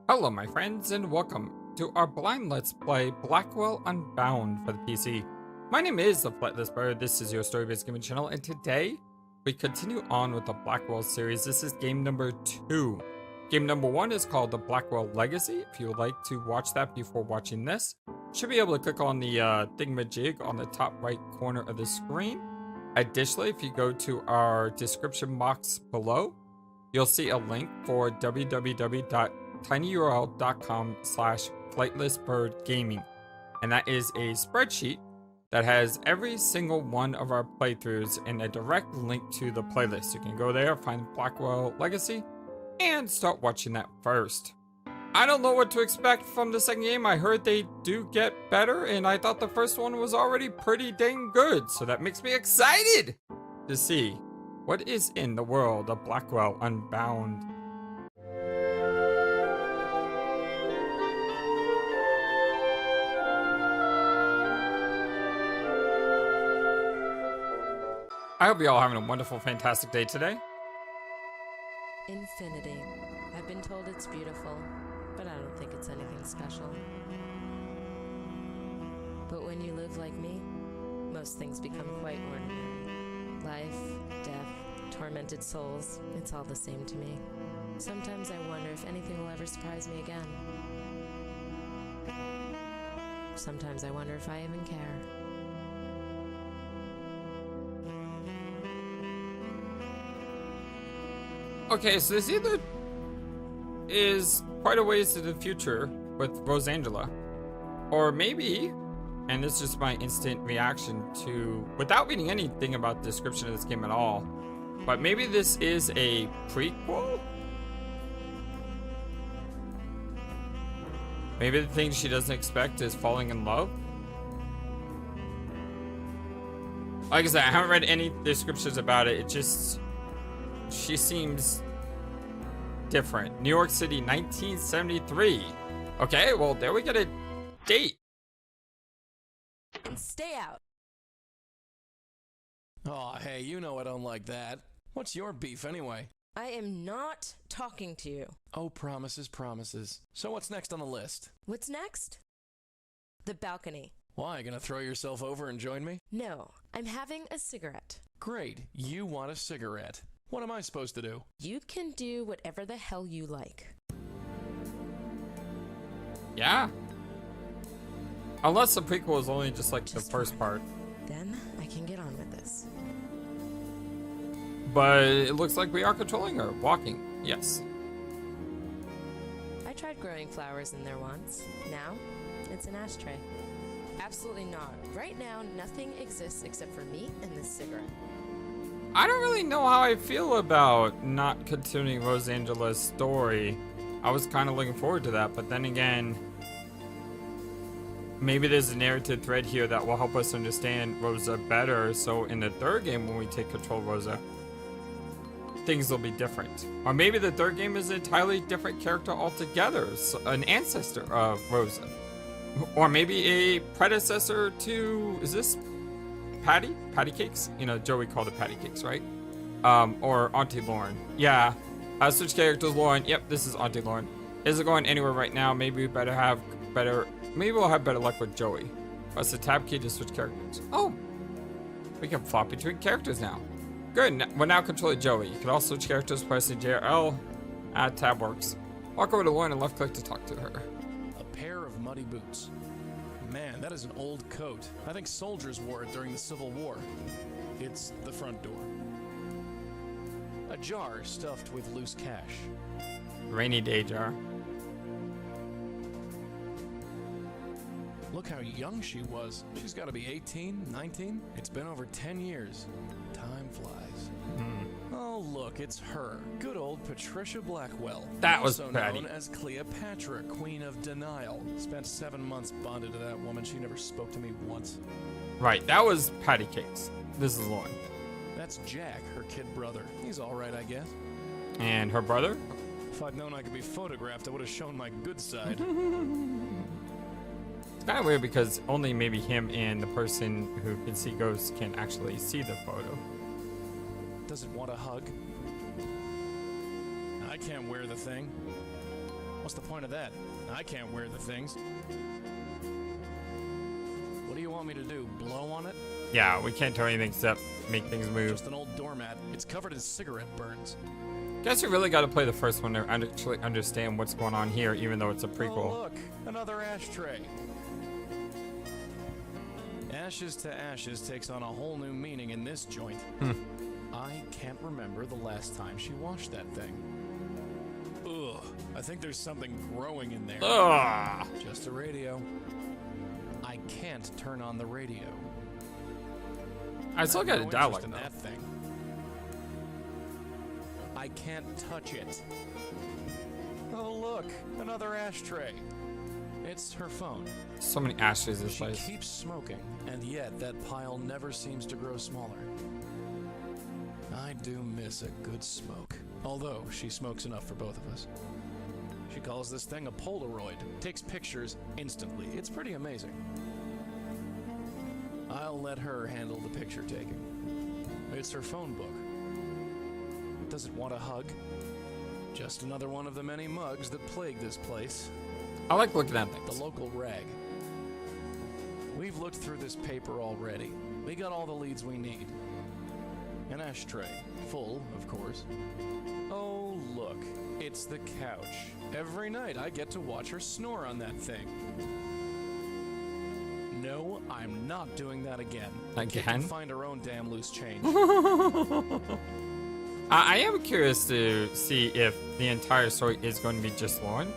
Hello my friends and welcome to our blind let's play Blackwell Unbound for the PC. My name is the FlightlessBird, this is your story-based gaming channel, and today we continue on with the Blackwell series. This is game number 2. Game number 1 is called the Blackwell Legacy. If you would like to watch that before watching this, you should be able to click on the thingamajig on the top right corner of the screen. Additionally, if you go to our description box below, you'll see a link for tinyurl.com/flightlessbirdgaming, and that is a spreadsheet that has every single one of our playthroughs and a direct link to the playlist. You can go there, find Blackwell Legacy, and start watching that first. I don't know what to expect from the second game. I heard they do get better, and I thought the first one was already pretty dang good, so that makes me excited to see what is in the world of Blackwell Unbound. I hope you're all having a wonderful, fantastic day today. Infinity. I've been told it's beautiful, but I don't think it's anything special. But when you live like me, most things become quite ordinary. Life, death, tormented souls, it's all the same to me. Sometimes I wonder if anything will ever surprise me again. Sometimes I wonder if I even care. Okay, so this either is quite a ways to the future with Rosangela, or maybe, and this is just my instant reaction to, without reading anything about the description of this game at all, but maybe this is a prequel? Maybe the thing she doesn't expect is falling in love? Like I said, I haven't read any descriptions about it. It just, she seems different. New York City, 1973. Okay, well, there we get a date. And stay out. Aw, hey, you know I don't like that. What's your beef anyway? I am not talking to you. Oh, promises, promises. So what's next on the list? What's next? The balcony. Why, gonna throw yourself over and join me? No, I'm having a cigarette. Great, you want a cigarette. What am I supposed to do? You can do whatever the hell you like. Yeah. Unless the prequel is only just like the first part. Then I can get on with this. But it looks like we are controlling her. Walking. Yes. I tried growing flowers in there once. Now, it's an ashtray. Absolutely not. Right now, nothing exists except for me and this cigarette. I don't really know how I feel about not continuing Rosangela's story. I was kind of looking forward to that, but then again, maybe there's a narrative thread here that will help us understand Rosa better, so in the third game when we take control of Rosa, things will be different. Or maybe the third game is an entirely different character altogether, so an ancestor of Rosa. Or maybe a predecessor to, is this Patty Cakes? You know, Joey called it Patty Cakes, right? Or Auntie Lauren. Yeah. Switch characters, Lauren. Yep, this is Auntie Lauren. Isn't going anywhere right now. Maybe we'll have better luck with Joey. Press the tab key to switch characters. Oh, we can flop between characters now. Good. We're now controlling Joey. You can also switch characters pressing JRL. Tab works. Walk over to Lauren and left click to talk to her. A pair of muddy boots. Man, that is an old coat. I think soldiers wore it during the Civil War. It's the front door. A jar stuffed with loose cash. Rainy day jar. Look how young she was. She's got to be 18, 19. It's been over 10 years. Time flies. Oh, look, it's her. Good old Patricia Blackwell. That was also Patty. known as Cleopatra, Queen of Denial. Spent 7 months bonded to that woman. She never spoke to me once. Right, that was Patty Cakes. This is Lauren. That's Jack, her kid brother. He's all right, I guess. And her brother? If I'd known I could be photographed, I would have shown my good side. It's kind of weird because only maybe him and the person who can see ghosts can actually see the photo. Does it want a hug? I can't wear the thing. What's the point of that? I can't wear the things. What do you want me to do? Blow on it? Yeah, we can't do anything except make things move. Just an old doormat. It's covered in cigarette burns. Guess you really got to play the first one to actually understand what's going on here, even though it's a prequel. Oh, look, another ashtray. Ashes to ashes takes on a whole new meaning in this joint. I can't remember the last time she washed that thing. Ugh, I think there's something growing in there. Ugh. Just a radio. I can't turn on the radio. I still got a No dialogue interest in though. that thing. I can't touch it. Oh look, another ashtray. It's her phone. So many ashtrays in this She place. keeps smoking, and yet that pile never seems to grow smaller. I do miss a good smoke. Although she smokes enough for both of us. She calls this thing a Polaroid. Takes pictures instantly. It's pretty amazing. I'll let her handle the picture taking. It's her phone book. Does it want a hug? Just another one of the many mugs that plague this place. I like looking at The things. local rag. We've looked through this paper already. We got all the leads we need. An ashtray. Full, of course. Oh, look. It's the couch. Every night I get to watch her snore on that thing. No, I'm not doing that again. She can Again? find her own damn loose change. I am curious to see if the entire story is going to be just Lauren,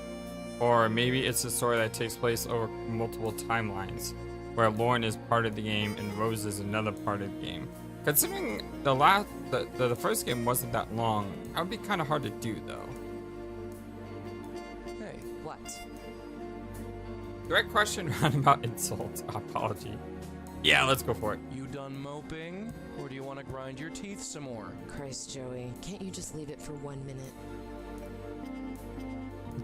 or maybe it's a story that takes place over multiple timelines, where Lauren is part of the game and Rose is another part of the game. Considering the first game wasn't that long, that would be kind of hard to do though. Hey, What? Direct question, roundabout insult. Apology. Yeah, let's go for it. you done moping? Or do you want to grind your teeth some more? Christ, Joey, can't you just leave it for 1 minute?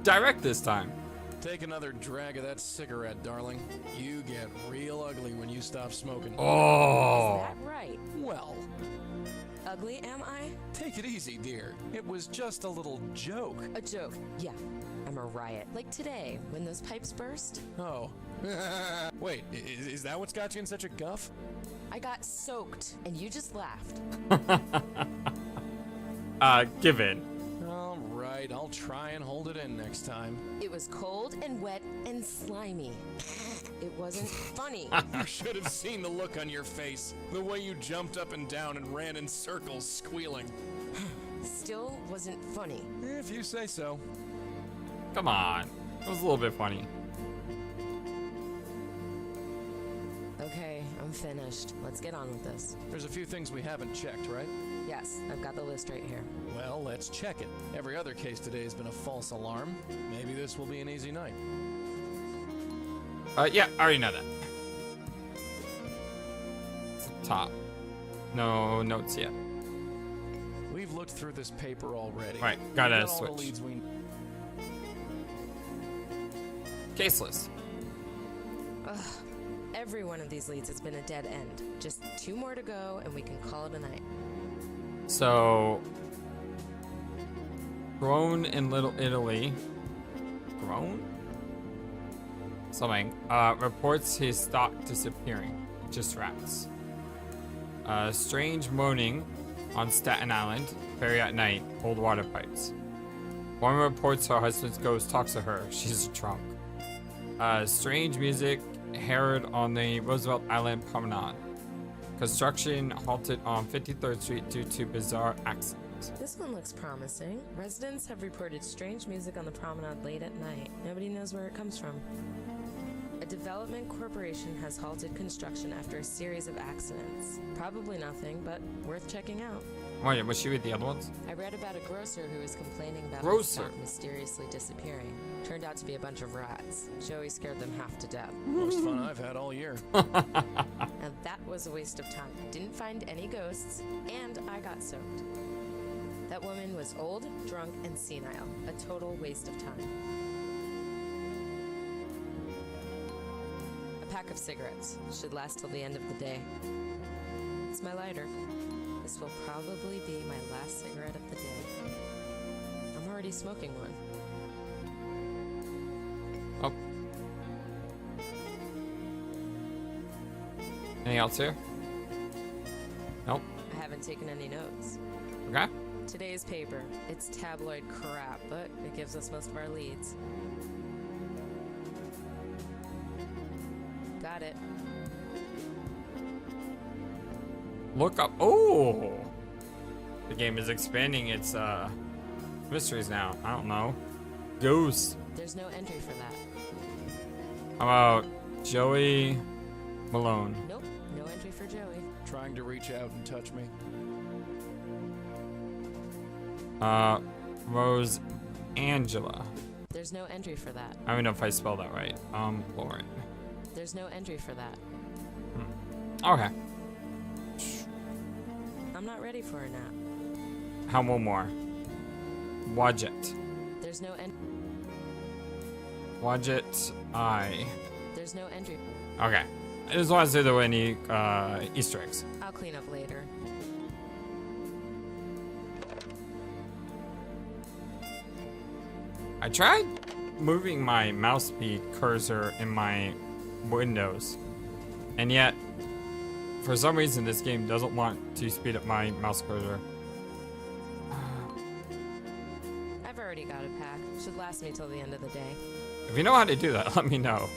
Direct this time. Take another drag of that cigarette, darling. You get real ugly when you stop smoking. Oh. Is that right? Well, Ugly, am I? take it easy, dear. It was just a little joke. A joke. Yeah, I'm a riot. Like today, when those pipes burst. Oh. Wait, is that what's got you in such a guff? I got soaked, and you just laughed. Give in. All right, I'll try and hold it in next time. It was cold and wet and slimy. It wasn't funny. You should have seen the look on your face. The way you jumped up and down and ran in circles, squealing. Still wasn't funny. If you say so. Come on. It was a little bit funny. Okay, I'm finished. Let's get on with this. There's a few things we haven't checked, right? Yes, I've got the list right here. Well, let's check it. Every other case today has been a false alarm. Maybe this will be an easy night. Yeah, I already know that. It's the top. No notes yet. We've looked through this paper already. Right, We gotta got all the switch. leads we... Case list. Ugh. Every one of these leads has been a dead end. Just 2 more to go, and we can call it a night. So, grown in Little Italy. Grown? Something. Reports his stock disappearing. Just rats. Strange moaning on Staten Island. Ferry at night. Old water pipes. Woman reports her husband's ghost talks to her. She's drunk. Strange music. Herod on the Roosevelt Island Promenade. Construction halted on 53rd Street due to bizarre accident. This one looks promising. Residents have reported strange music on the promenade late at night. Nobody knows where it comes from. A development corporation has halted construction after a series of accidents. Probably nothing, but worth checking out. Wait, was she with the other ones? I read about a grocer who was complaining about his Grocer? stock mysteriously disappearing. Turned out to be a bunch of rats. Joey scared them half to death. Most fun I've had all year. And that was a waste of time. Didn't find any ghosts, and I got soaked. That woman was old, drunk, and senile. A total waste of time. A pack of cigarettes. Should last till the end of the day. It's my lighter. This will probably be my last cigarette of the day. I'm already smoking one. Oh. Anything else here? Nope. I haven't taken any notes. Okay. Today's paper. It's tabloid crap, but it gives us most of our leads. Got it. Look up. Oh! The game is expanding its mysteries now. I don't know. Ghosts. There's no entry for that. How about Joey Mallone? Nope, no entry for Joey. Trying to reach out and touch me. Rose Angela. There's no entry for that. I don't know if I spelled that right. Lauren. There's no entry for that. Okay. I'm not ready for a nap. How one more? Wadjet. There's no entry. Wadjet I. There's no entry. Okay. I just want to see if there were any Easter eggs. I'll clean up later. I tried moving my mouse speed cursor in my windows, and yet, for some reason, this game doesn't want to speed up my mouse cursor. I've already got a pack. Should last me till the end of the day. If you know how to do that, let me know.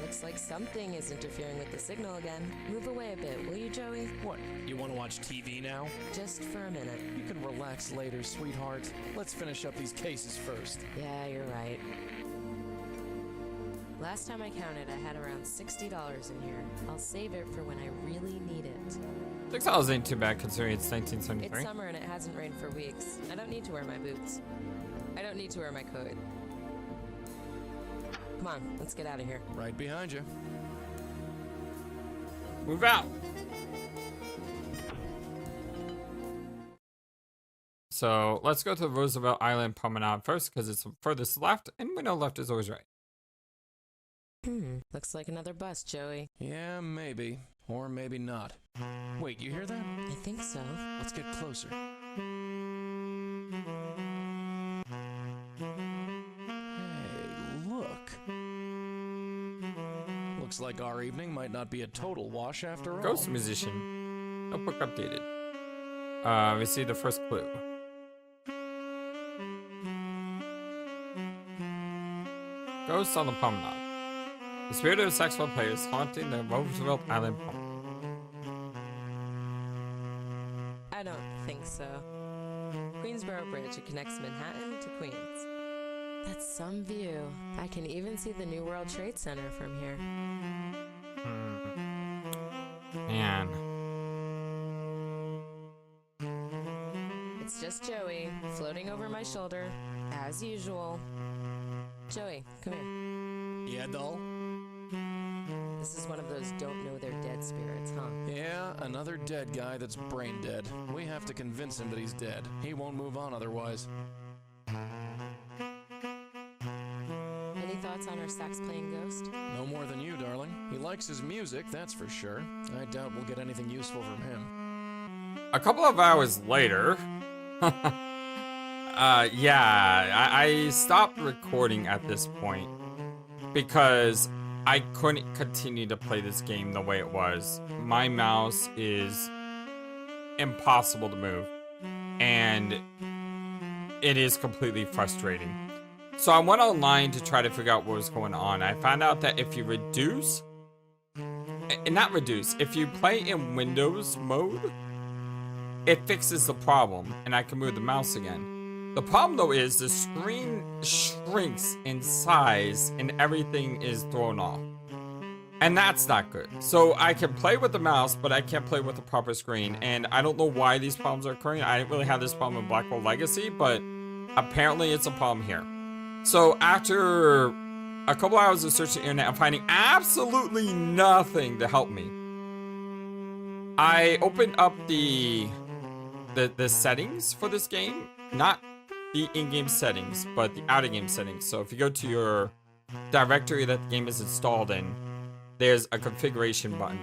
Looks like something is interfering with the signal again. Move away a bit, will you, Joey? What? You want to watch TV now? Just for a minute. You can relax later, sweetheart. Let's finish up these cases first. Yeah, you're right. Last time I counted, I had around $60 in here. I'll save it for when I really need it. $6 ain't too bad considering it's It's 1973. summer and it hasn't rained for weeks. I don't need to wear my boots. I don't need to wear my coat. Come on, let's get out of here. Right behind you. Move out. So let's go to Roosevelt Island Promenade first because it's furthest left, and we know left is always right. Looks like another bus, Joey. Yeah, maybe. Or maybe not. Wait, you hear that? I think so. Let's get closer. Hey, look. Looks like our evening might not be a total wash after all. Ghost musician. Notebook updated. We see the first clue. Ghost on the promenade. The spirit of a saxophone player is haunting the Roosevelt Island promenade. I don't think so. Queensboro Bridge, it connects Manhattan to Queens. That's some view. I can even see the New World Trade Center from here. Man. It's just Joey, floating over my shoulder, as usual. Joey, come here. Yeah, doll? This is one of those don't know they're dead spirits, huh? Yeah, another dead guy that's brain dead. We have to convince him that he's dead. He won't move on otherwise. Any thoughts on our sax-playing ghost? No more than you, darling. He likes his music, that's for sure. I doubt we'll get anything useful from him. A couple of hours later. I stopped recording at this point because I couldn't continue to play this game the way it was. My mouse is impossible to move, and it is completely frustrating. So I went online to try to figure out what was going on. I found out that if you if you play in Windows mode, it fixes the problem, and I can move the mouse again. The problem, though, is the screen shrinks in size, and everything is thrown off. And that's not good. So I can play with the mouse, but I can't play with the proper screen. And I don't know why these problems are occurring. I didn't really have this problem in Blackwell Legacy, but apparently it's a problem here. So after a couple hours of searching the internet, I'm finding absolutely nothing to help me. I opened up the settings for this game, not the in-game settings, but the out-of-game settings. So if you go to your directory that the game is installed in, there's a configuration button.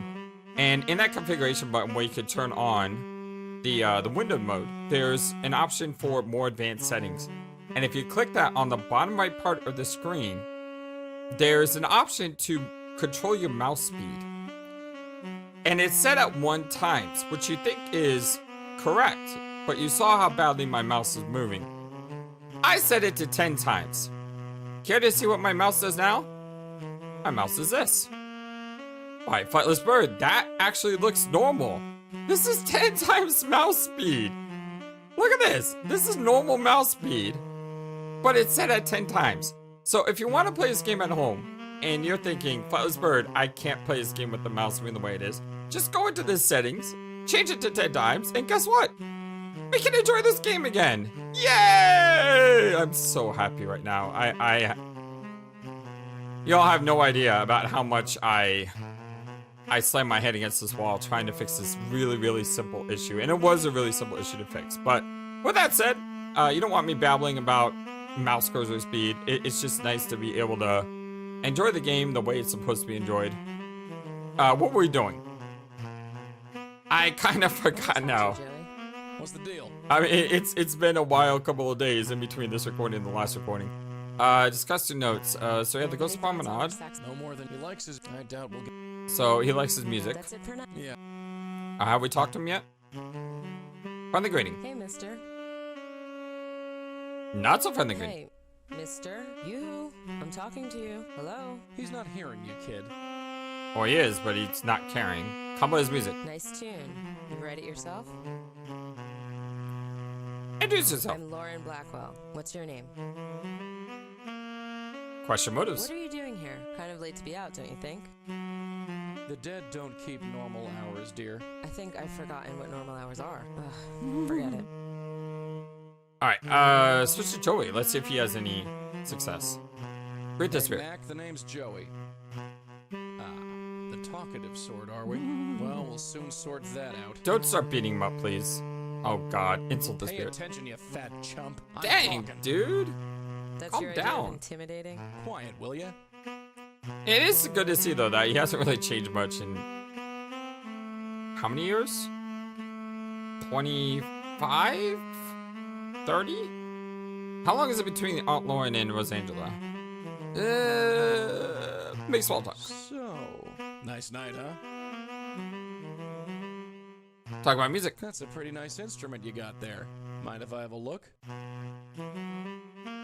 And in that configuration button where you could turn on the window mode, there's an option for more advanced settings. And if you click that on the bottom right part of the screen, there's an option to control your mouse speed. And it's set at 1 times, which you think is correct, but you saw how badly my mouse is moving. I set it to 10 times. Care to see what my mouse does now? My mouse is this. Why, FlightlessBird, that actually looks normal. This is 10 times mouse speed. Look at this. This is normal mouse speed, but it's set at 10 times. So if you want to play this game at home, and you're thinking, FlightlessBird, I can't play this game with the mouse moving the way it is, just go into the settings, change it to 10 times, and guess what? We can enjoy this game again. Yay! I'm so happy right now. Y'all have no idea about how much I slammed my head against this wall trying to fix this really, really simple issue. And it was a really simple issue to fix. But with that said, you don't want me babbling about mouse cursor speed. It's just nice to be able to enjoy the game the way it's supposed to be enjoyed. What were we doing? I kind of forgot now. What's the deal? I mean, it's been a while, couple of days in between this recording and the last recording. Discuss your notes. So we have the Ghost Promenade. No more than he likes his. I doubt we'll get. So he likes his music. That's it for now. Yeah. Have we talked to him yet? Friendly greeting. Hey, mister. Not so friendly greeting. Hey, mister. You. I'm talking to you. Hello. He's not hearing you, kid. Well, he is, but he's not caring. Come with his music. Nice tune. You write it yourself? Introduce yourself. I'm Lauren Blackwell. What's your name? Question motives. What are you doing here? Kind of late to be out, don't you think? The dead don't keep normal hours, dear. I think I've forgotten what normal hours are. Ugh, forget it. Alright, switch to Joey. Let's see if he has any success. Greet the spirit. Mac, the name's Joey. The talkative sort, are we? Well, we'll soon sort that out. Don't start beating him up, please. Oh god, insult the Pay spirit. attention, you fat chump. I'm Dang, talking. dude. That's Calm your idea of down. intimidating? Quiet, will ya? It is good to see, though, that he hasn't really changed much in... How many years? 25? 30? How long is it between Aunt Lauren and Rosangela? Make small talk. So, nice night, huh? Talk about music. That's a pretty nice instrument you got there. Mind if I have a look?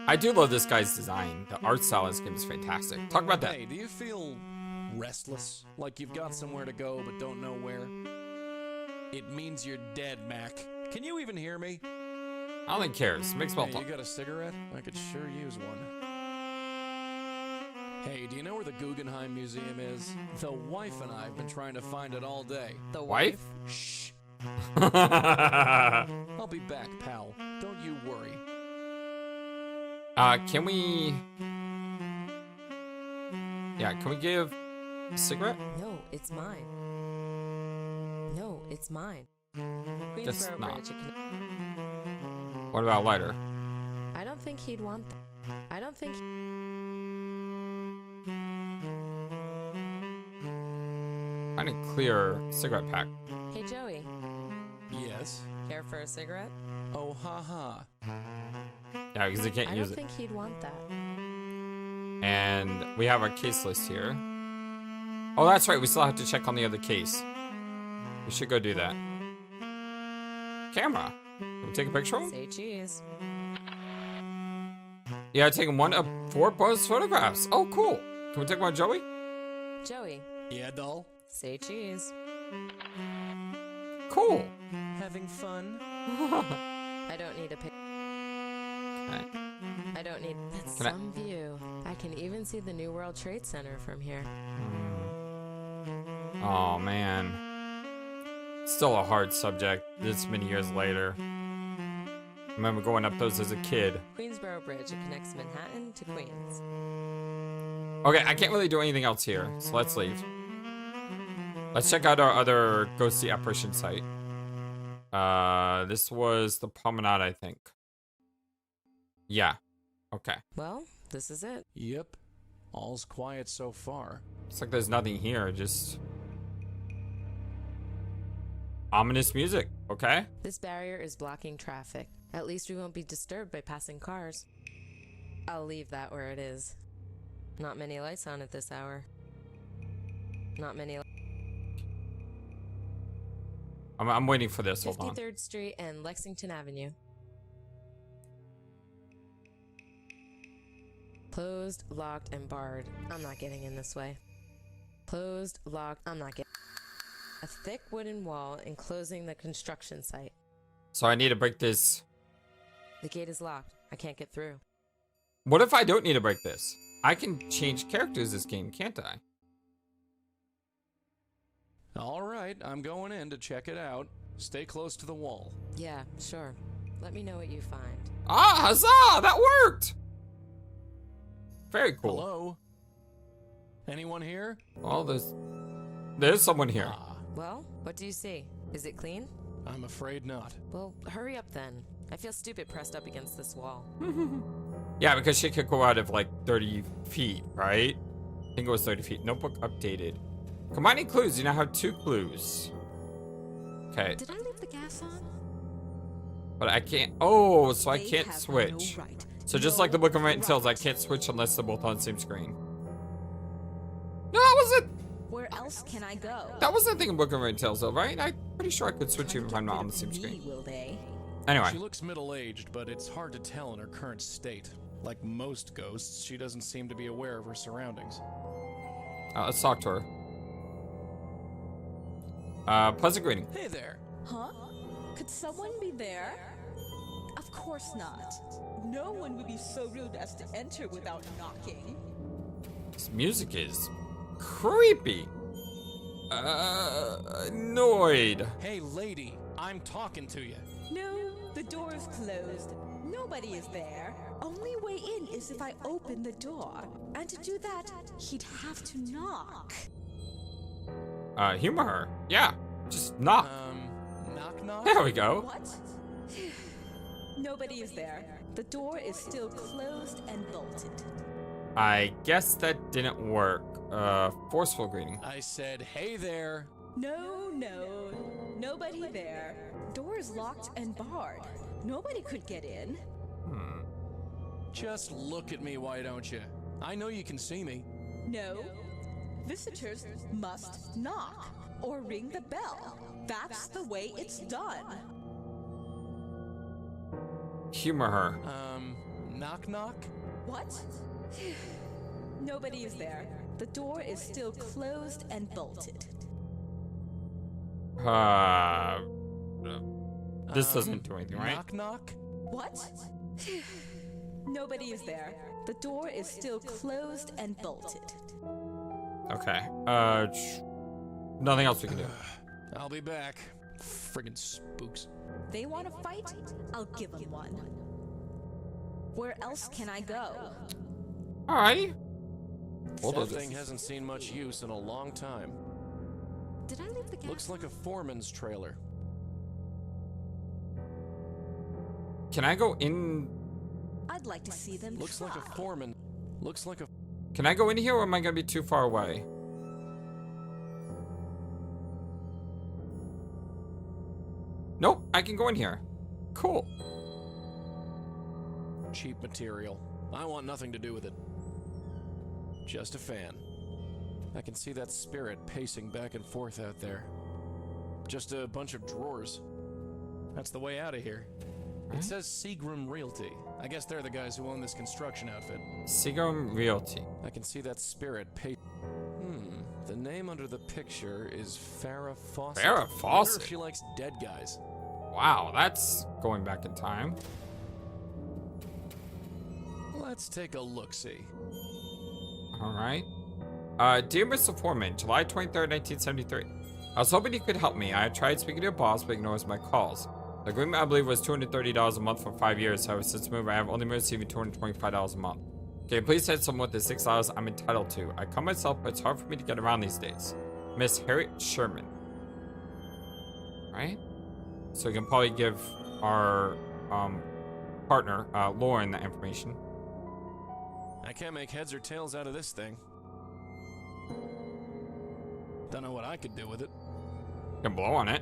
I do love this guy's design. The art style in this game is fantastic. Talk about that. Hey, do you feel restless? Like you've got somewhere to go but don't know where? It means you're dead, Mac. Can you even hear me? I don't think he cares. Make small Hey, talk. you got a cigarette? I could sure use one. Hey, do you know where the Guggenheim Museum is? The wife and I have been trying to find it all day. The Wife? Shh. I'll be back, pal. Don't you worry. Can we... Yeah, can we give a cigarette? No, it's mine. No, it's mine. Guess Queensboro not. Bridge, it can- What about a lighter? I don't think he'd want that. I don't think... Find a clear cigarette pack. Hey, Joey. Yes? Care for a cigarette? Oh, ha. Yeah, because he can't I use don't it. think he'd want that. And we have our case list here. Oh, that's right. We still have to check on the other case. We should go do that. Camera. Can we take a picture of him? Say cheese. Yeah, taking 1 of 4 bonus photographs. Oh, cool. Can we take one of Joey? Joey, Yeah, doll? say cheese. Cool. Having fun? I don't need a pic. Okay. I don't need... That's Can I- some view. I can even see the New World Trade Center from here. Oh, man. Still a hard subject this many years later. Remember going up those as a kid. Queensboro Bridge, it connects Manhattan to Queens. Okay, I can't really do anything else here, so let's leave. Let's check out our other ghostly apparition site. This was the Promenade, I think. Yeah. Okay. Well, this is it. Yep. All's quiet so far. Looks like there's nothing here, just... ominous music, okay? This barrier is blocking traffic. At least we won't be disturbed by passing cars. I'll leave that where it is. Not many lights on at this hour. Not many. I'm waiting for this. Hold on. 53rd Street and Lexington Avenue. Closed, locked, and barred. I'm not getting in this way. Closed, locked, I'm not getting. A thick wooden wall enclosing the construction site. So I need to break this. The gate is locked. I can't get through. What if I don't need to break this? I can change characters this game, can't I? All right, I'm going in to check it out. Stay close to the wall. Yeah, sure. Let me know what you find. Ah, huzzah! That worked! Very cool. Hello? Anyone here? Oh, there's someone here. Ah, Well, what do you see? Is it clean? I'm afraid not. Well, hurry up then. I feel stupid pressed up against this wall. Yeah, because she could go out of like 30 feet, right? I think it was 30 feet. Notebook updated. Combining clues. You now have 2 clues. Okay. Did I leave the gas on? But I can't. Oh, so I They can't have switch. no right. So just No like the book of right and tells, I right. can't switch unless they're both on the same screen. No, that wasn't. Where else can I go? That wasn't a thing in Book of Right and Tales, though, right? I'm pretty sure I could switch even if I'm not on the same Me, screen. will they? Anyway. She looks middle-aged, but it's hard to tell in her current state. Like most ghosts, she doesn't seem to be aware of her surroundings. Let's talk to her. Pleasant greeting. Hey there. Huh? Could someone be there? Of course not. No one would be so rude as to enter without knocking. This music is creepy. Annoyed. Hey, lady, I'm talking to you. No, the door is closed. Nobody is there. Only way in is if I open the door. And to do that, he'd have to knock. Humor her. Yeah, just knock. Knock knock? There we go. What? Nobody is there. The door is still closed and bolted. I guess that didn't work. Forceful greeting. I said, hey there. No, nobody there. Door is locked and barred. Nobody could get in. Just look at me, why don't you? I know you can see me. No. Visitors must knock or ring the bell. That's the way it's done. Humor her. Knock knock? What? Nobody is there. The door is still closed and bolted. This doesn't do anything, right? Knock knock? What? Nobody is there. The door is still closed and bolted. Okay. Nothing else we can do. I'll be back. Friggin' spooks. They want to fight? I'll give them one. Where else can I go? Alrighty. Hold That on. thing hasn't seen much use in a long time. Did I leave the gas? Looks like a foreman's trailer. Can I go in? I'd like to see them Looks try. like a foreman. Looks like a... Can I go in here, or am I gonna be too far away? Nope, I can go in here. Cool. cheap material. I want nothing to do with it. Just a fan. I can see that spirit pacing back and forth out there. Just a bunch of drawers. That's the way out of here. It says Seagram Realty. I guess they're the guys who own this construction outfit. Seagram Realty. I can see that spirit The name under the picture is Farrah Fawcett. Farrah I wonder Fawcett? if she likes dead guys. Wow, that's going back in time. Let's take a look-see. Alright. Dear Mr. Foreman, July 23rd, 1973. I was hoping you could help me. I tried speaking to your boss, but ignores my calls. The agreement, I believe, was $230 a month for 5 years. However, since moving, I have only been receiving $225 a month. Okay, please send someone with the $6 I'm entitled to. I come myself, but it's hard for me to get around these days. Miss Harriet Sherman. Right? So we can probably give our partner, Lauren, that information. I can't make heads or tails out of this thing. Don't know what I could do with it. Can blow on it.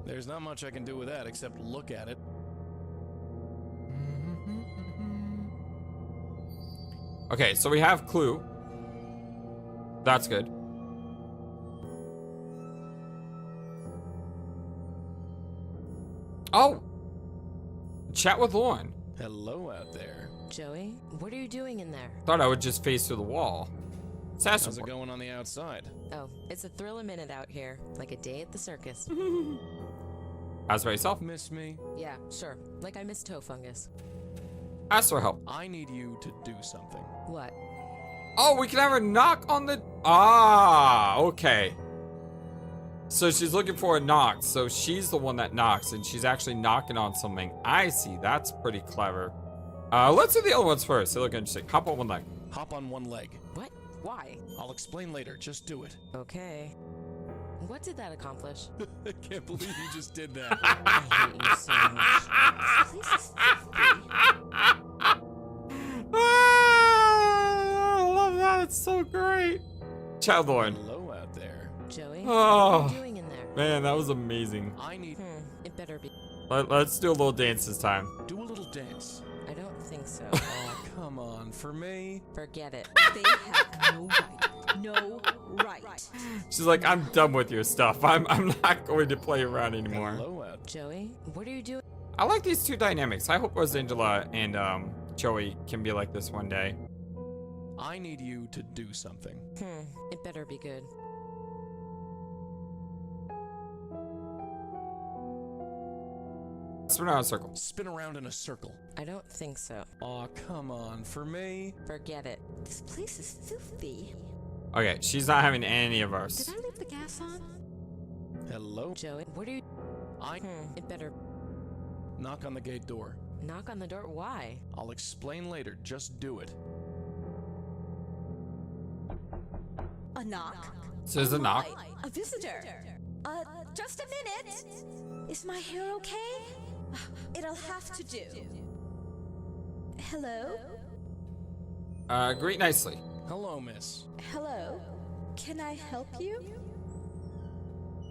There's not much I can do with that except look at it. Okay, so we have clue. That's good. Oh! Chat with Lauren. Hello out there. Joey, what are you doing in there? Thought I would just face through the wall. How's it Saxaphone. going on the outside? Oh, it's a thrill a minute out here, like a day at the circus. Ask for yourself. Miss me? Yeah, sure. Like I miss toe fungus. Ask for help. I need you to do something. What? Oh, we can have her knock on the... Ah, okay. So she's looking for a knock. So she's the one that knocks, and she's actually knocking on something. I see. That's pretty clever. Let's do the other ones first. They look interesting. Hop on one leg. Hop on one leg. What? Why? I'll explain later. Just do it. Okay. What did that accomplish? I can't believe you just did that. I hate you so much. This is filthy. I love that. It's so great. Chat with Lauren. Hello out there. Joey, Oh. what are you doing in there? Man, that was amazing. I need... It better be. Let's do a little dance this time. Do a little dance. I don't think so. Oh, come on. For me? Forget it. They have no right. No right. She's like, I'm done with your stuff. I'm not going to play around anymore. Hello out Joey, what are you doing? I like these two dynamics. I hope Rosangela and Joey can be like this one day. I need you to do something. It better be good. Spin around in a circle. Spin around in a circle. I don't think so. Aw, come on. For me? Forget it. This place is filthy. Okay, she's not having any of ours. Did I leave the gas on? Hello? Joey, what are you? I... It better. Knock on the gate door. Knock on the door. Why? I'll explain later. Just do it. A knock. So there's a knock. Hi, a visitor. Just a minute. Is my hair okay? It'll have to do. Hello? Greet nicely. Hello, miss. Hello? Can I help you?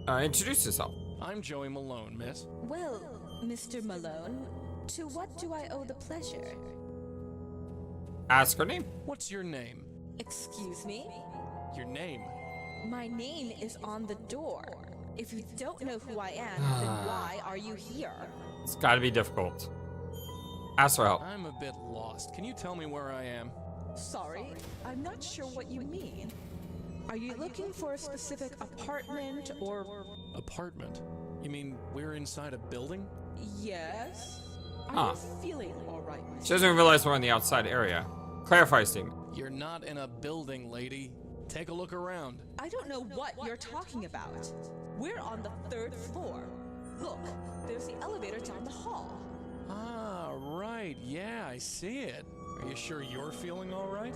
Introduce yourself. I'm Joey Mallone, miss. Well, Mr. Malone, to what do I owe the pleasure? Ask her name. What's your name? Excuse me? Your name? My name is on the door. If you don't know who I am, then why are you here? It's gotta be difficult. Ask for help. I'm a bit lost. Can you tell me where I am? Sorry, I'm not sure what you mean. Are you looking for a specific apartment or... Apartment? You mean we're inside a building? Yes? Are Huh. you feeling alright? She doesn't even realize we're in the outside area. Clarify statement. You're not in a building, lady. Take a look around. I don't know what you're talking about. We're on the 3rd floor. Look, there's the elevator down the hall. Ah, right. Yeah, I see it. Are you sure you're feeling all right?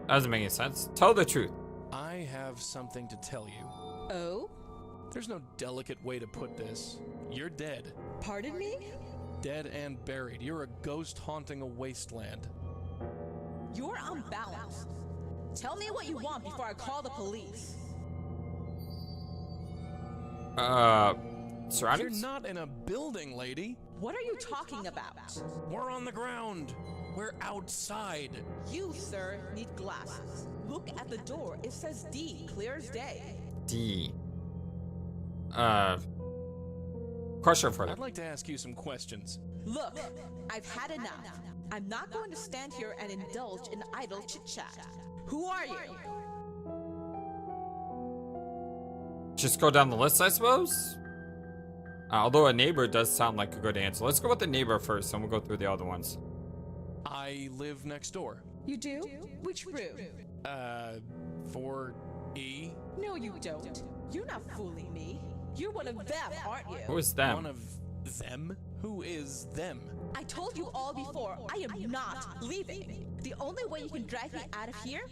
Doesn't make any sense. Tell the truth. I have something to tell you. Oh? There's no delicate way to put this. You're dead. Pardon me? Dead and buried. You're a ghost haunting a wasteland. You're unbalanced. Tell me what you want before I call the police. You're Surroundings? not in a building, lady. What are you talking about? We're on the ground. We're outside. You, sir, need glasses. Look at the door. It says D, clear as day. D. Question further. I'd like to ask you some questions. Look, I've had enough. I'm not going to stand here and indulge in idle chit-chat. Who are you? Just go down the list, I suppose? Although a neighbor does sound like a good answer. Let's go with the neighbor first, and we'll go through the other ones. I live next door. You do? Which room? 4E. No, you don't. You're not fooling me. You're one of them, aren't you? Who is them? One of them? Who is them? I told you all before, I am not leaving. The only way you can drag me out of here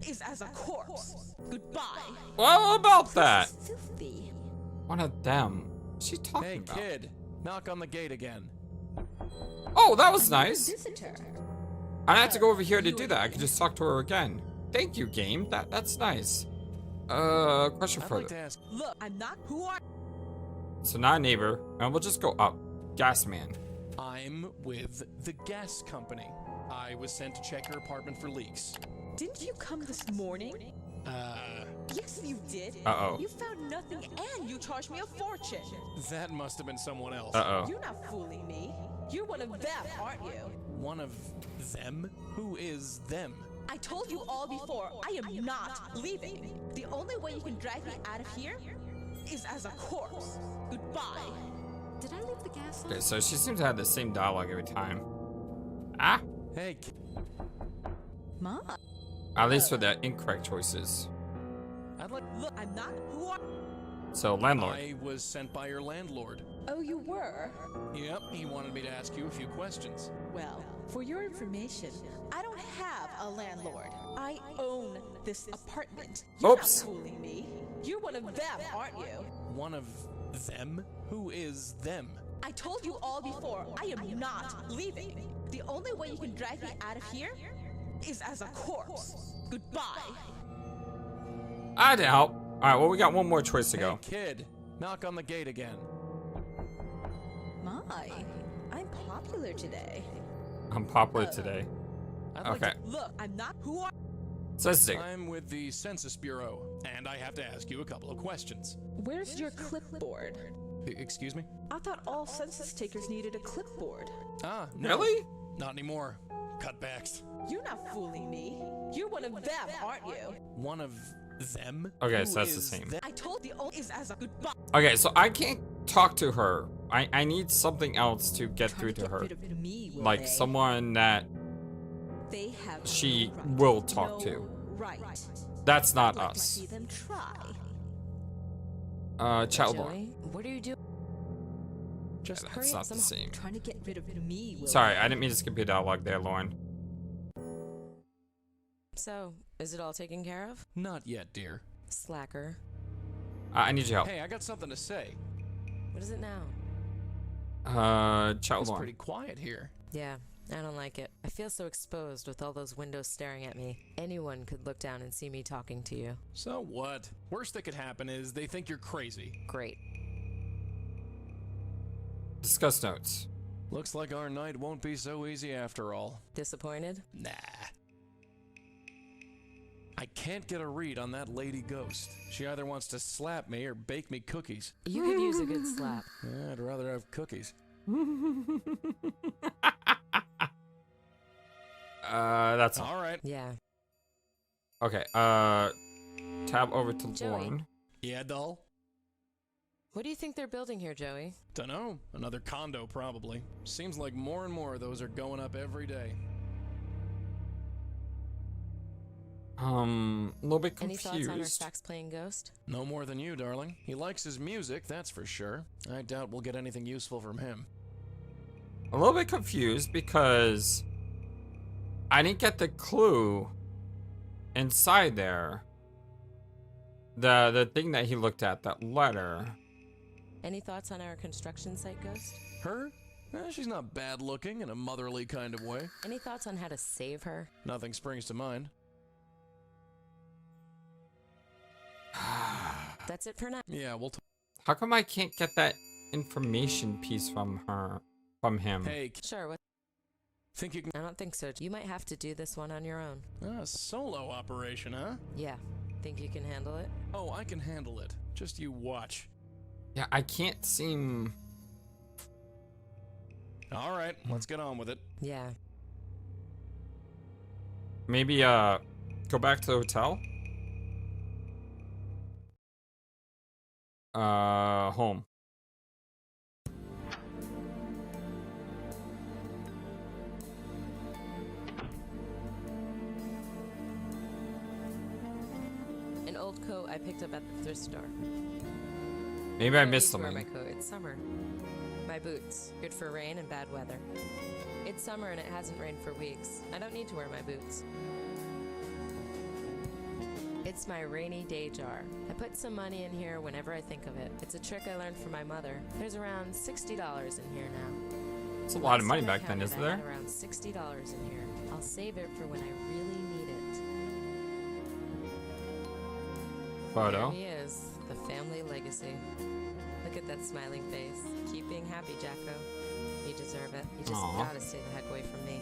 is as a corpse. Goodbye. Well, about that. Filthy. One of them. What's she talking Hey, about? kid. Knock on the gate again. Oh, that was nice. Visitor. I don't have to go over here to do that. I can just talk to her again. Thank you, game. That's nice. Question I'd further. like to ask. Look, I'm not. Who are? So not a neighbor, and we'll just go up. Gas man. I'm with the gas company. I was sent to check your apartment for leaks. Didn't you come this morning? Yes, you did. Uh-oh. You found nothing and you charged me a fortune. That must have been someone else. Uh-oh. You're not fooling me. You're one of them, aren't you? One of them? Who is them? I told you all before, I am not leaving. The only way you can drag me out of here is as a corpse. Goodbye. Did I leave the gas on? Okay, so she seems to have the same dialogue every time. Ah! Hey, Mom. At least with the incorrect choices. I'd like... Look, I'm not. Who are? So, landlord. I was sent by your landlord. Oh, you were? Yep, he wanted me to ask you a few questions. Well, for your information, I don't have a landlord. I own this apartment. You're Oops. not fooling me. You're one of them, aren't you? One of them? Who is them? I told you all before, I am not leaving. The only way you can drag me out of here is as a corpse. Goodbye. I doubt. Alright, well, we got one more choice to go. Hey, kid, knock on the gate again. My, I'm popular today. I'm popular today. I'd like Okay. Look, I'm not. Who are? Sensitive. I'm with the Census Bureau, and I have to ask you a couple of questions. Where's your clipboard? Excuse me? I thought all census takers needed a clipboard. Ah, no. Really? Not anymore. Cutbacks. You're not fooling me. You're one of them, aren't you? One of them? Okay, Who so that's the is same. them? I told the only is as a goodbye. Okay, so I can't talk to her. I need something else to get through to her. Like someone that They have she no right. will talk No to. Right. That's not Like to us. see them try. Child Joey, what are you doing? Just That's hurry up not the somehow. same. Trying to get rid of me. Will Sorry, they? I didn't mean to skip your dialogue there, Lauren. So, is it all taken care of? Not yet, dear. Slacker. I need your help. Hey, I got something to say. What is it now? Child It's Lauren. pretty quiet here. Yeah, I don't like it. I feel so exposed with all those windows staring at me. Anyone could look down and see me talking to you. So what? Worst that could happen is they think you're crazy. Great. Discuss notes. Looks like our night won't be so easy after all. Disappointed? Nah. I can't get a read on that lady ghost. She either wants to slap me or bake me cookies. You could use a good slap. I'd rather have cookies. That's all. All right. Yeah. Okay, tab over to Joey. Lauren. Yeah, doll? What do you think they're building here, Joey? Dunno. Another condo, probably. Seems like more and more of those are going up every day. A little bit Any thoughts on our confused. sax playing ghost? No more than you, darling. He likes his music, that's for sure. I doubt we'll get anything useful from him. A little bit confused because I didn't get the clue inside there. The thing that he looked at, that letter. Any thoughts on our construction site ghost? Her? She's not bad looking in a motherly kind of way. Any thoughts on how to save her? Nothing springs to mind. That's it for now. Yeah, we'll How come I can't get that information piece from him? Hey, Sure, what? think you can... I don't think so. You might have to do this one on your own. Solo operation, huh? Yeah. Think you can handle it? Oh, I can handle it. Just you watch. Yeah, I can't seem. All right, let's get on with it. Yeah. Maybe go back to the hotel. Home. An old coat I picked up at the thrift store. Maybe I don't missed need to wear something. my coat. It's summer. My boots, good for rain and bad weather. It's summer and it hasn't rained for weeks. I don't need to wear my boots. It's my rainy day jar. I put some money in here whenever I think of it. It's a trick I learned from my mother. There's around $60 in here now. It's a lot of Last money time I back then, counted, isn't I there? had around $60 in here. I'll save it for when I really need it. Photo. There he is, the family legacy. Look at that smiling face. Keep being happy, Jacko. You deserve it. You just Aw. gotta stay the heck away from me.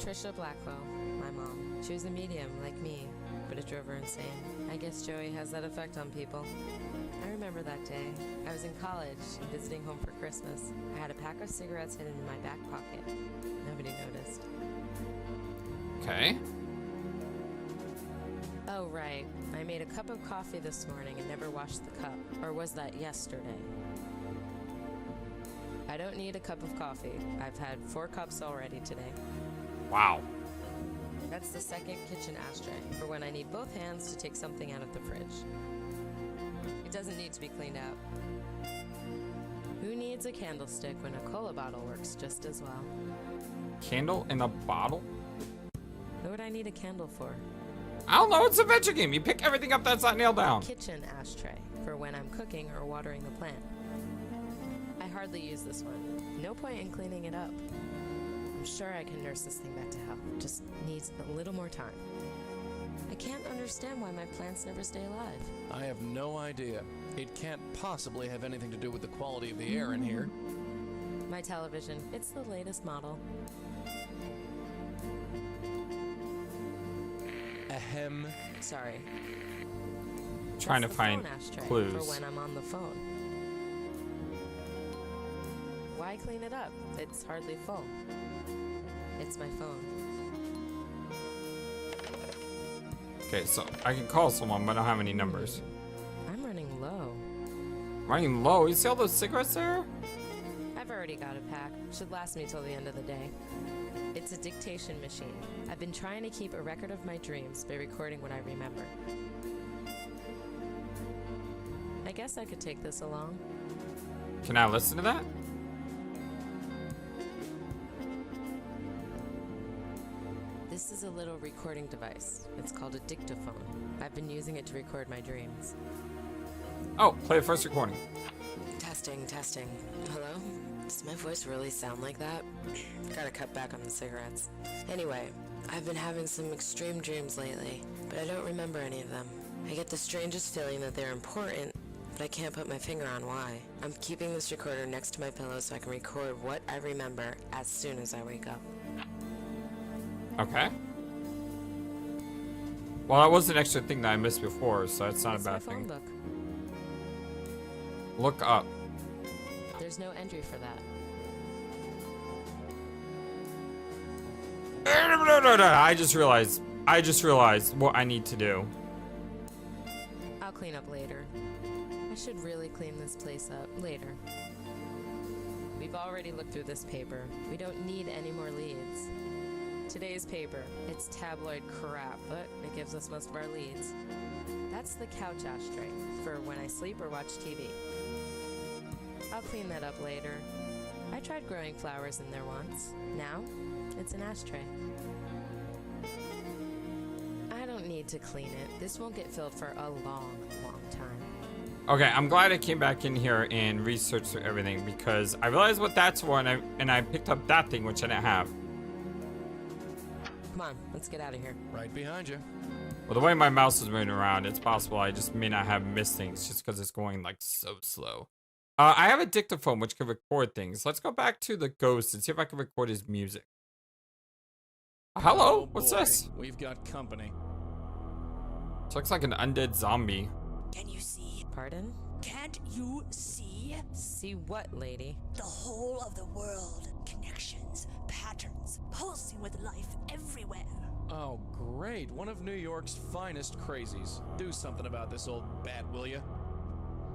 Trisha Blackwell, my mom. She was a medium, like me, but it drove her insane. I guess Joey has that effect on people. I remember that day. I was in college, visiting home for Christmas. I had a pack of cigarettes hidden in my back pocket. Nobody noticed. Okay. Oh, right. I made a cup of coffee this morning and never washed the cup. Or was that yesterday? I don't need a cup of coffee. I've had 4 cups already today. Wow. That's the second kitchen ashtray for when I need both hands to take something out of the fridge. It doesn't need to be cleaned out. Who needs a candlestick when a cola bottle works just as well? Candle in a bottle? What would I need a candle for? I don't know. It's a adventure game. You pick everything up that's not nailed down. Kitchen ashtray for when I'm cooking or watering the plant. I hardly use this one. No point in cleaning it up. I'm sure I can nurse this thing back to health. Just needs a little more time. I can't understand why my plants never stay alive. I have no idea. It can't possibly have anything to do with the quality of the air in here. My television, it's the latest model. Ahem. Sorry. Trying to It's the find phone ashtray clues. for when I'm on the phone. Why clean it up? It's hardly full. It's my phone. Okay, so I can call someone, but I don't have any numbers. I'm running low. Running low. You see all those cigarettes there? I've already got a pack. Should last me till the end of the day. It's a dictation machine. I've been trying to keep a record of my dreams by recording what I remember. I guess I could take this along. Can I listen to that? This is a little recording device. It's called a dictaphone. I've been using it to record my dreams. Oh, play the first recording. Testing, testing. Hello? Does my voice really sound like that? Gotta cut back on the cigarettes. Anyway, I've been having some extreme dreams lately, but I don't remember any of them. I get the strangest feeling that they're important, but I can't put my finger on why. I'm keeping this recorder next to my pillow so I can record what I remember as soon as I wake up. Okay. Well, that was an extra thing that I missed before, so that's not It's a my bad phone thing. book. Look up. There's no entry for that. No. I just realized what I need to do. I'll clean up later. I should really clean this place up later. We've already looked through this paper. We don't need any more leads. Today's paper, it's tabloid crap, but it gives us most of our leads. That's the couch ashtray for when I sleep or watch TV. I'll clean that up later. I tried growing flowers in there once. Now, it's an ashtray. I don't need to clean it. This won't get filled for a long, long time. Okay, I'm glad I came back in here and researched through everything because I realized what that's for, and I picked up that thing which I didn't have. Come on, let's get out of here. Right behind you. Well, the way my mouse is moving around, it's possible I just may not have missed things just because it's going like so slow. I have a dictaphone which can record things. Let's go back to the ghost and see if I can record his music. Hello, Oh, what's boy. this? We've got company. It looks like an undead zombie. Can you see? Pardon? Can't you see? See what, lady? The whole of the world. Connections, patterns, pulsing with life everywhere. Oh, great. One of New York's finest crazies. Do something about this old bat, will ya?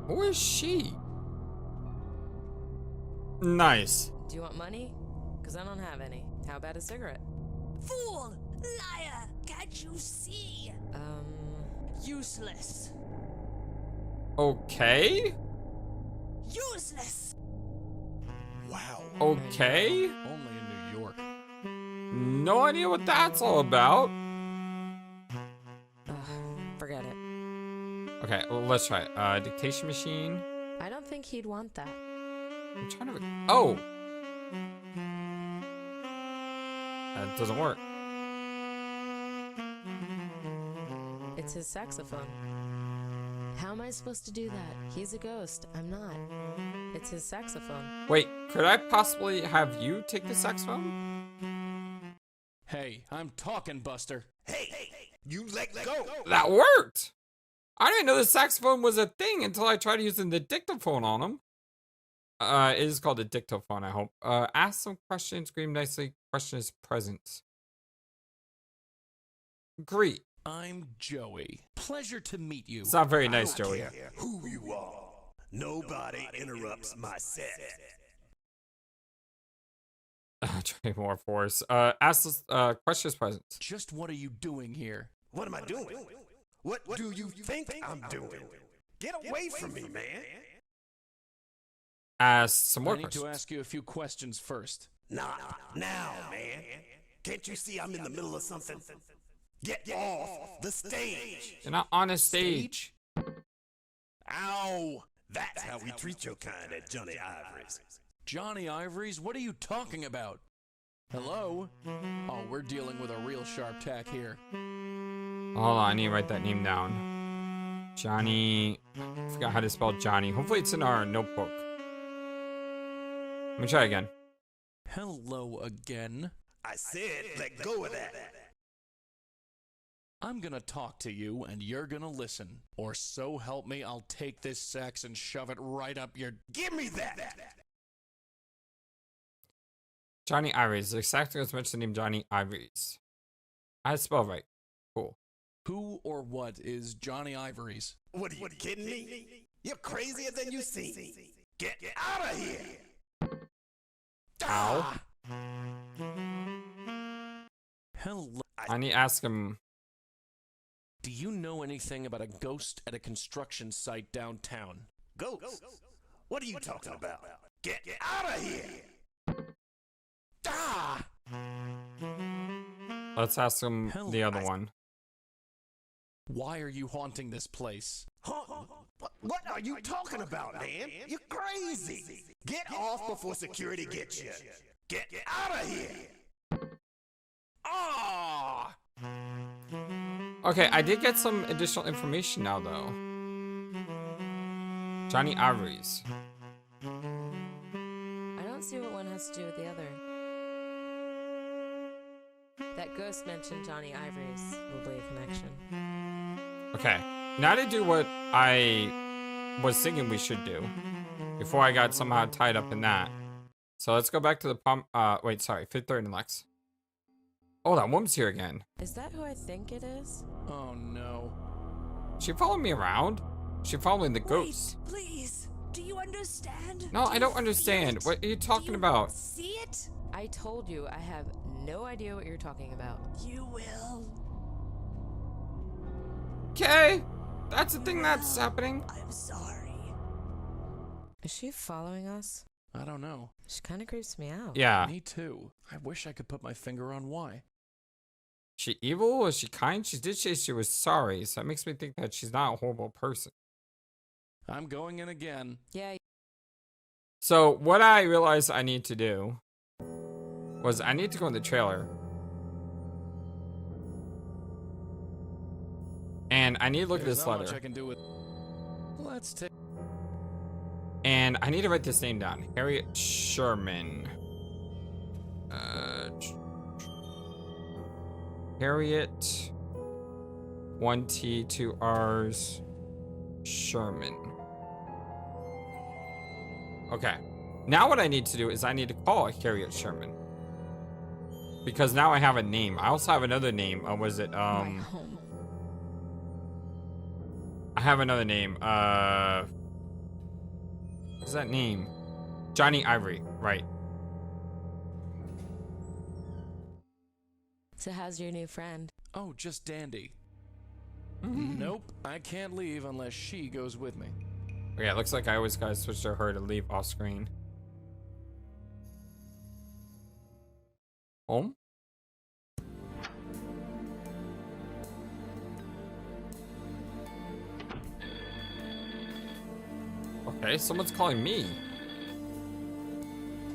Who is she? Nice. Do you want money? Because I don't have any. How about a cigarette? Fool! Liar! Can't you see? Useless. Okay. Useless! Wow. Okay. Only in New York. No idea what that's all about. Ugh, forget it. Okay, well, let's try it. Dictation machine. I don't think he'd want that. I'm trying to. Oh. That doesn't work. It's his saxophone. How am I supposed to do that? He's a ghost. I'm not. It's his saxophone. Wait, could I possibly have you take the saxophone? Hey, I'm talking, Buster. Hey, you let go. That worked! I didn't know the saxophone was a thing until I tried using the dictaphone on him. It is called a dictaphone, I hope. Ask some questions, scream nicely. Question is present. Greet. I'm Joey. Pleasure to meet you. It's not very nice, I don't Joey. care who you are. Nobody interrupts my set. Try more force. Ask this, question is present. Just what are you doing here? What am I doing? What do you think I'm doing? Get away from me, man. Ask some I more need questions. to ask you a few questions first. Nah, now, man. Can't you see I'm in the middle of something? Get off the stage. You're not on a stage. Ow! That's how we treat your kind at Johnny Ivory's. Johnny Ivory's? What are you talking about? Hello? Oh, we're dealing with a real sharp tack here. Hold on, I need to write that name down. Johnny. I forgot how to spell Johnny. Hopefully it's in our notebook. Let me try again. Hello again. I said let go of that. I'm gonna talk to you and you're gonna listen. Or so help me, I'll take this sax and shove it right up your... Give me that. Johnny Ivory's. The saxophonist mentioned the name Johnny Ivory's. I had to spell right. Cool. Who or what is Johnny Ivory's? What are you kidding me? You're crazier than you seem. Get out of here. Ow. Hello. I need to ask him. Do you know anything about a ghost at a construction site downtown? Ghost? What are you talking about? Get out of here. Ah! Let's ask him Hell, the other one. Why are you haunting this place? Huh? What are you talking about, man? You're crazy. Get off before security gets you. Get out of here. Ah! Okay, I did get some additional information now, though. Johnny Ivory's. I don't see what one has to do with the other. That ghost mentioned Johnny Ivory's. Probably a connection. Okay, now to do what I was thinking we should do before I got somehow tied up in that. So let's go back to the wait, sorry, Fifth Third and Lex. Oh, that woman's here again. Is that who I think it is? Oh no. She followed me around. She following the ghost. Wait, please. Do you understand? No, Do I you don't feel understand. it? What are you Do talking you about? See it? I told you I have no idea what you're talking about. You will. Okay, that's the thing that's happening. I'm sorry. Is she following us? I don't know. She kind of creeps me out. Yeah. Me too. I wish I could put my finger on why. She evil? Is she kind? She did say she was sorry, so that makes me think that she's not a horrible person. I'm going in again. Yeah. So what I realized I need to do was I need to go in the trailer. And I need to look at There's this not much letter. I can do with... Let's take... And I need to write this name down. Harriet Sherman. Harriet. 1 T, 2 R's. Sherman. Okay. Now what I need to do is I need to call Harriet Sherman. Because now I have a name. I also have another name. Was it, My home. I have another name. What's that name? Johnny Ivory. Right. So how's your new friend? Oh, just dandy. Nope, I can't leave unless she goes with me. Okay, it looks like I always gotta switch to her to leave off screen. Home? Okay, someone's calling me.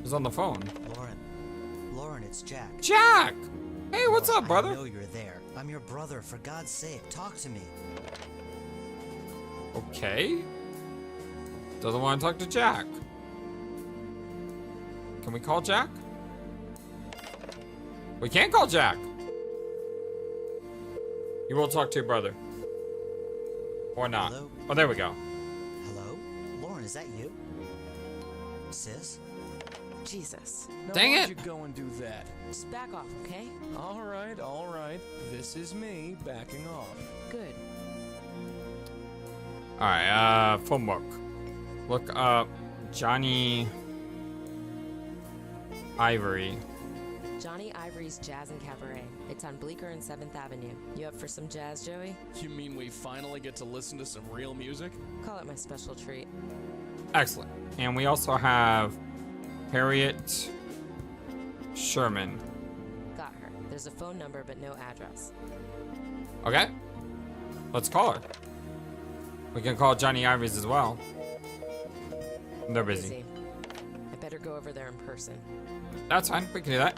Who's on the phone? Lauren, it's Jack. Jack! Hey, what's Lauren, up, brother? I know you're there. I'm your brother, for God's sake. Talk to me. Okay. Doesn't want to talk to Jack. Can we call Jack? We can't call Jack. You will talk to your brother. Or not. Hello? Oh, there we go. Hello? Lauren, is that you? Sis? Jesus. Now, Dang why'd it. you go and do that? Just back off, okay? All right, all right. This is me backing off. Good. Alright, phone book. Look up Johnny Ivory. Johnny Ivory's Jazz and Cabaret. It's on Bleecker and 7th Avenue. You up for some jazz, Joey? You mean we finally get to listen to some real music? Call it my special treat. Excellent. And we also have Harriet Sherman. Got her. There's a phone number, but no address. Okay. Let's call her. We can call Johnny Ivory's as well. They're busy. Easy. I better go over there in person. That's fine. We can do that.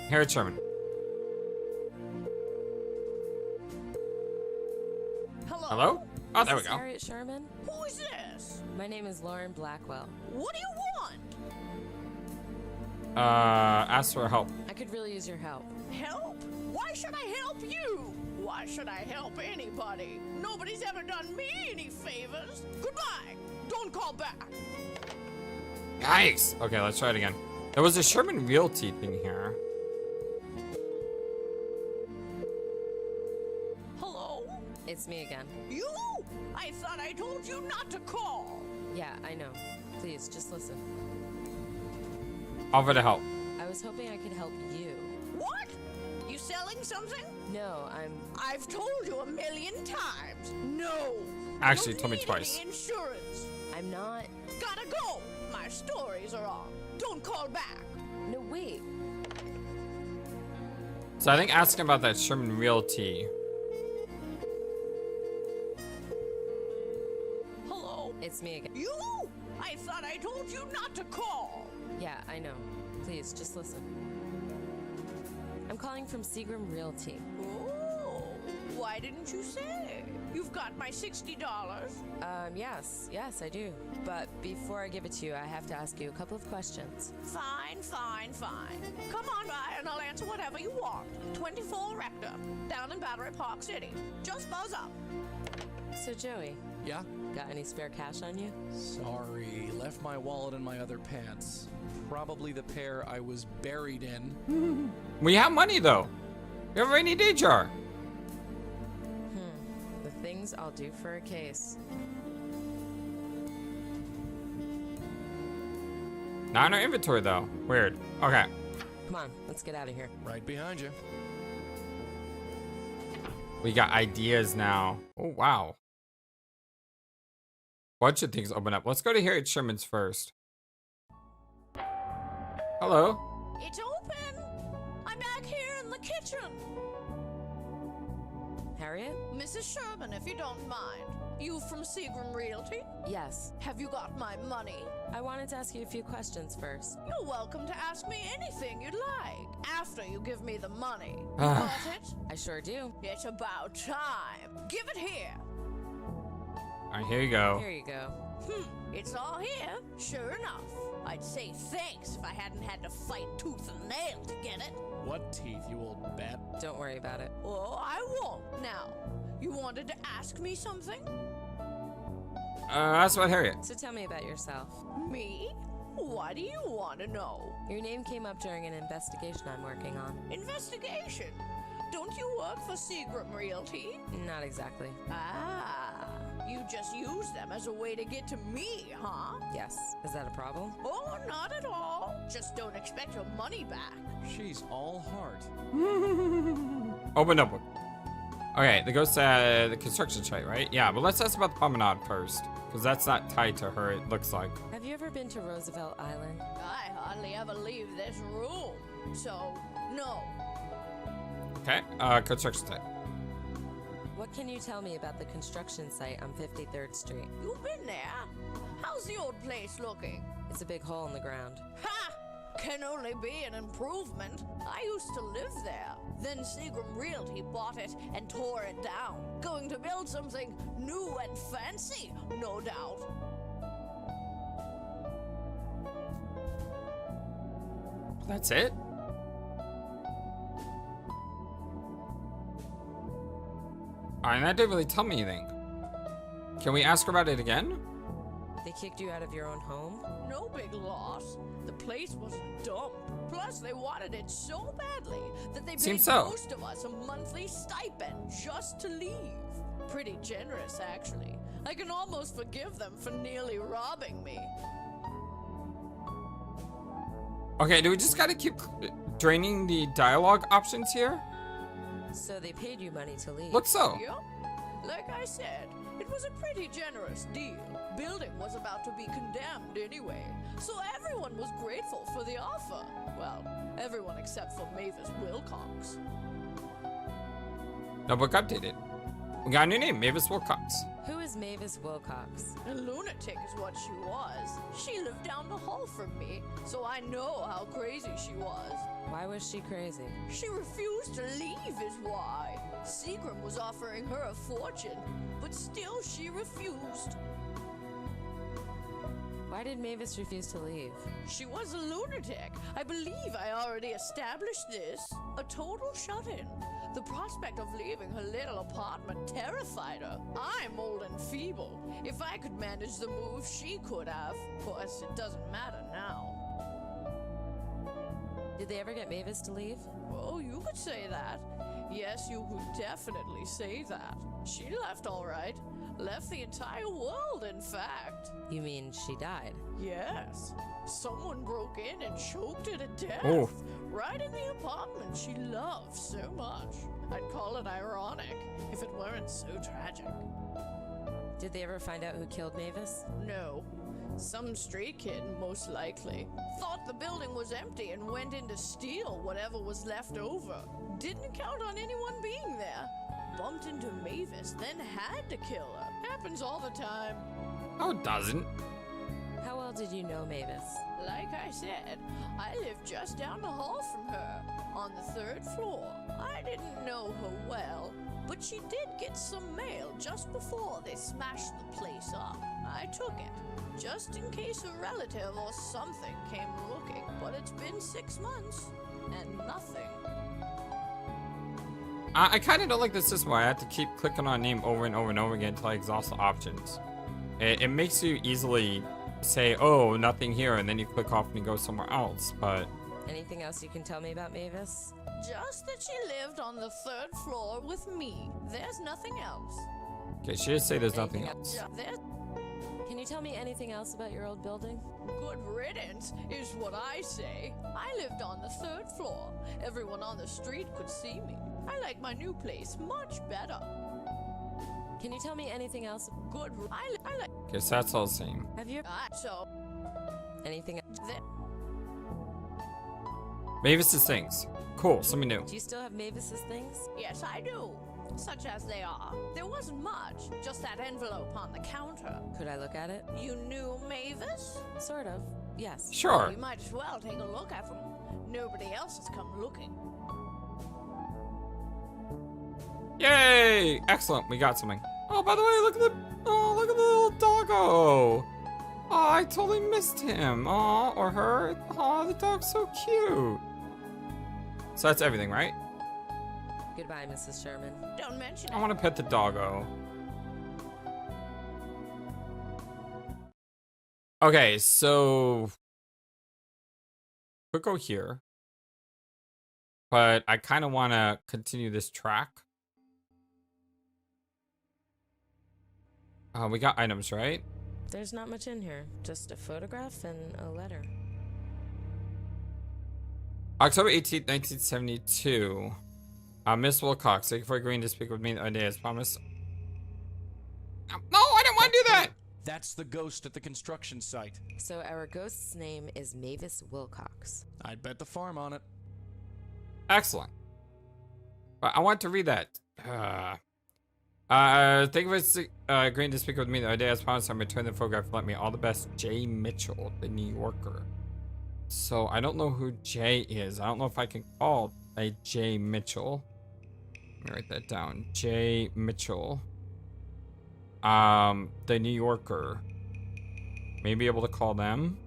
Harriet Sherman. Hello? Oh, there we Is this go. Harriet Sherman? Who is this? My name is Lauren Blackwell. What do you want? Ask for help. I could really use your help. Help? Why should I help you? Why should I help anybody? Nobody's ever done me any favors. Goodbye. Don't call back. Yikes. Okay, let's try it again. There was a Sherman Realty thing here. Hello? It's me again. You? I thought I told you not to call. Yeah, I know. Please, just listen. Offer to help. I was hoping I could help you. What? You selling something? No, I've told you a million times. No. Actually, Don't told me need twice. any insurance. I'm not. Gotta go. My stories are on. Don't call back. No, wait. So I think asking about that Sherman Realty. Hello? It's me again. You? I thought I told you not to call. Yeah, I know. Please, just listen. I'm calling from Seagram Realty. Oh, why didn't you say? You've got my $60. Yes, I do. But before I give it to you, I have to ask you a couple of questions. Fine. Come on by and I'll answer whatever you want. 24 Rector, down in Battery Park City. Just buzz up. So, Joey, Yeah? got any spare cash on you? Sorry, left my wallet in my other pants. Probably the pair I was buried in. We have money though. We have a rainy day jar. The things I'll do for a case. Not in our inventory though. Weird. Okay. Come on, let's get out of here. Right behind you. We got ideas now. Oh wow. Bunch of things open up. Let's go to Harriet Sherman's first. Hello. It's open. I'm back here in the kitchen. Harriet? Mrs. Sherman, if you don't mind. You from Seagram Realty? Yes. Have you got my money? I wanted to ask you a few questions first. You're welcome to ask me anything you'd like after you give me the money. Got it? I sure do. It's about time. Give it here. Alright, here you go. Here you go. It's all here. Sure enough. I'd say thanks if I hadn't had to fight tooth and nail to get it. What teeth, you old bat? Don't worry about it. Oh, I won't. Now, you wanted to ask me something? That's about Harriet. So tell me about yourself. Me? What do you want to know? Your name came up during an investigation I'm working on. Investigation? Don't you work for Seagram Realty? Not exactly. Ah, you just use them as a way to get to me, huh? Yes. Is that a problem? Oh, not at all. Just don't expect your money back. She's all heart. Open up. Okay, the ghost the construction site, right? Yeah, but let's ask about the promenade first. Because that's not tied to her, it looks like. Have you ever been to Roosevelt Island? I hardly ever leave this room. So, no. Okay, construction site. What can you tell me about the construction site on 53rd Street? You've been there. How's the old place looking? It's a big hole in the ground. Ha! Can only be an improvement. I used to live there. Then Seagram Realty bought it and tore it down. Going to build something new and fancy, no doubt. That's it? And that didn't really tell me anything. Can we ask her about it again? They kicked you out of your own home? No big loss. The place was a dump. Plus, they wanted it so badly that they paid Seems so. most of us a monthly stipend just to leave. Pretty generous, actually. I can almost forgive them for nearly robbing me. Okay, do we just gotta keep draining the dialogue options here? So they paid you money to leave? Looks so. Yep. Like I said, it was a pretty generous deal. Building was about to be condemned anyway, so everyone was grateful for the offer. Well, everyone except for Mavis Wilcox. Notebook updated. We got a new name, Mavis Wilcox. Who is Mavis Wilcox? A lunatic is what she was. She lived down the hall from me, so I know how crazy she was. Why was she crazy? She refused to leave is why. Seagram was offering her a fortune, but still she refused. Why did Mavis refuse to leave? She was a lunatic. I believe I already established this. A total shut-in. The prospect of leaving her little apartment terrified her. I'm old and feeble. If I could manage the move, she could have. Of course, it doesn't matter now. Did they ever get Mavis to leave? Oh, you could say that. Yes, you could definitely say that. She left all right. Left the entire world, in fact. You mean she died? Yes. Someone broke in and choked her to death. Oh. Right in the apartment she loved so much. I'd call it ironic if it weren't so tragic. Did they ever find out who killed Mavis? No. Some stray kid, most likely. Thought the building was empty and went in to steal whatever was left over. Didn't count on anyone being there. Bumped into Mavis, then had to kill her. Happens all the time. No, it doesn't. How well did you know Mavis? Like I said, I lived just down the hall from her, on the 3rd floor. I didn't know her well, but she did get some mail just before they smashed the place up. I took it, just in case a relative or something came looking, but it's been 6 months, and nothing. I kind of don't like the system where I have to keep clicking on a name over and over and over again until I exhaust the options. It makes you easily say, oh, nothing here, and then you click off and you go somewhere else, but... Anything else you can tell me about Mavis? Just that she lived on the 3rd floor with me. There's nothing else. Okay, she did say there's nothing Anything else. There's Can you tell me anything else about your old building? good riddance, is what I say. I lived on the 3rd floor. Everyone on the street could see me. I like my new place much better. Can you tell me anything else? Good. I like. Okay, so that's all the same. Have you So anything? there. Mavis's things. Cool, something new. Do you still have Mavis's things? Yes, I do. Such as they are. There wasn't much. Just that envelope on the counter. Could I look at it? You knew Mavis? Sort of. Yes. Sure. We might as well take a look at them. Nobody else has come looking. Yay! Excellent, we got something. Oh, by the way, look at the little doggo. Oh, I totally missed him. Oh, or her. Oh, the dog's so cute. So that's everything, right? Goodbye, Mrs. Sherman. Don't mention I it. want to pet the doggo. Okay, so we'll go here. But I kind of want to continue this track. We got items, right? There's not much in here. Just a photograph and a letter. October 18th, 1972. Miss Wilcox, thank you for agreeing to speak with me the other day as promised. No, I didn't want to do that! That's the ghost at the construction site. So our ghost's name is Mavis Wilcox. I'd bet the farm on it. Excellent. I want to read that. Thank you for agreeing to speak with me the other day as promised. I'm returning the photograph. Let me all the best. Jay Mitchell, the New Yorker. So I don't know who Jay is. I don't know if I can call a Jay Mitchell. Let me write that down. Jay Mitchell. The New Yorker. Maybe able to call them.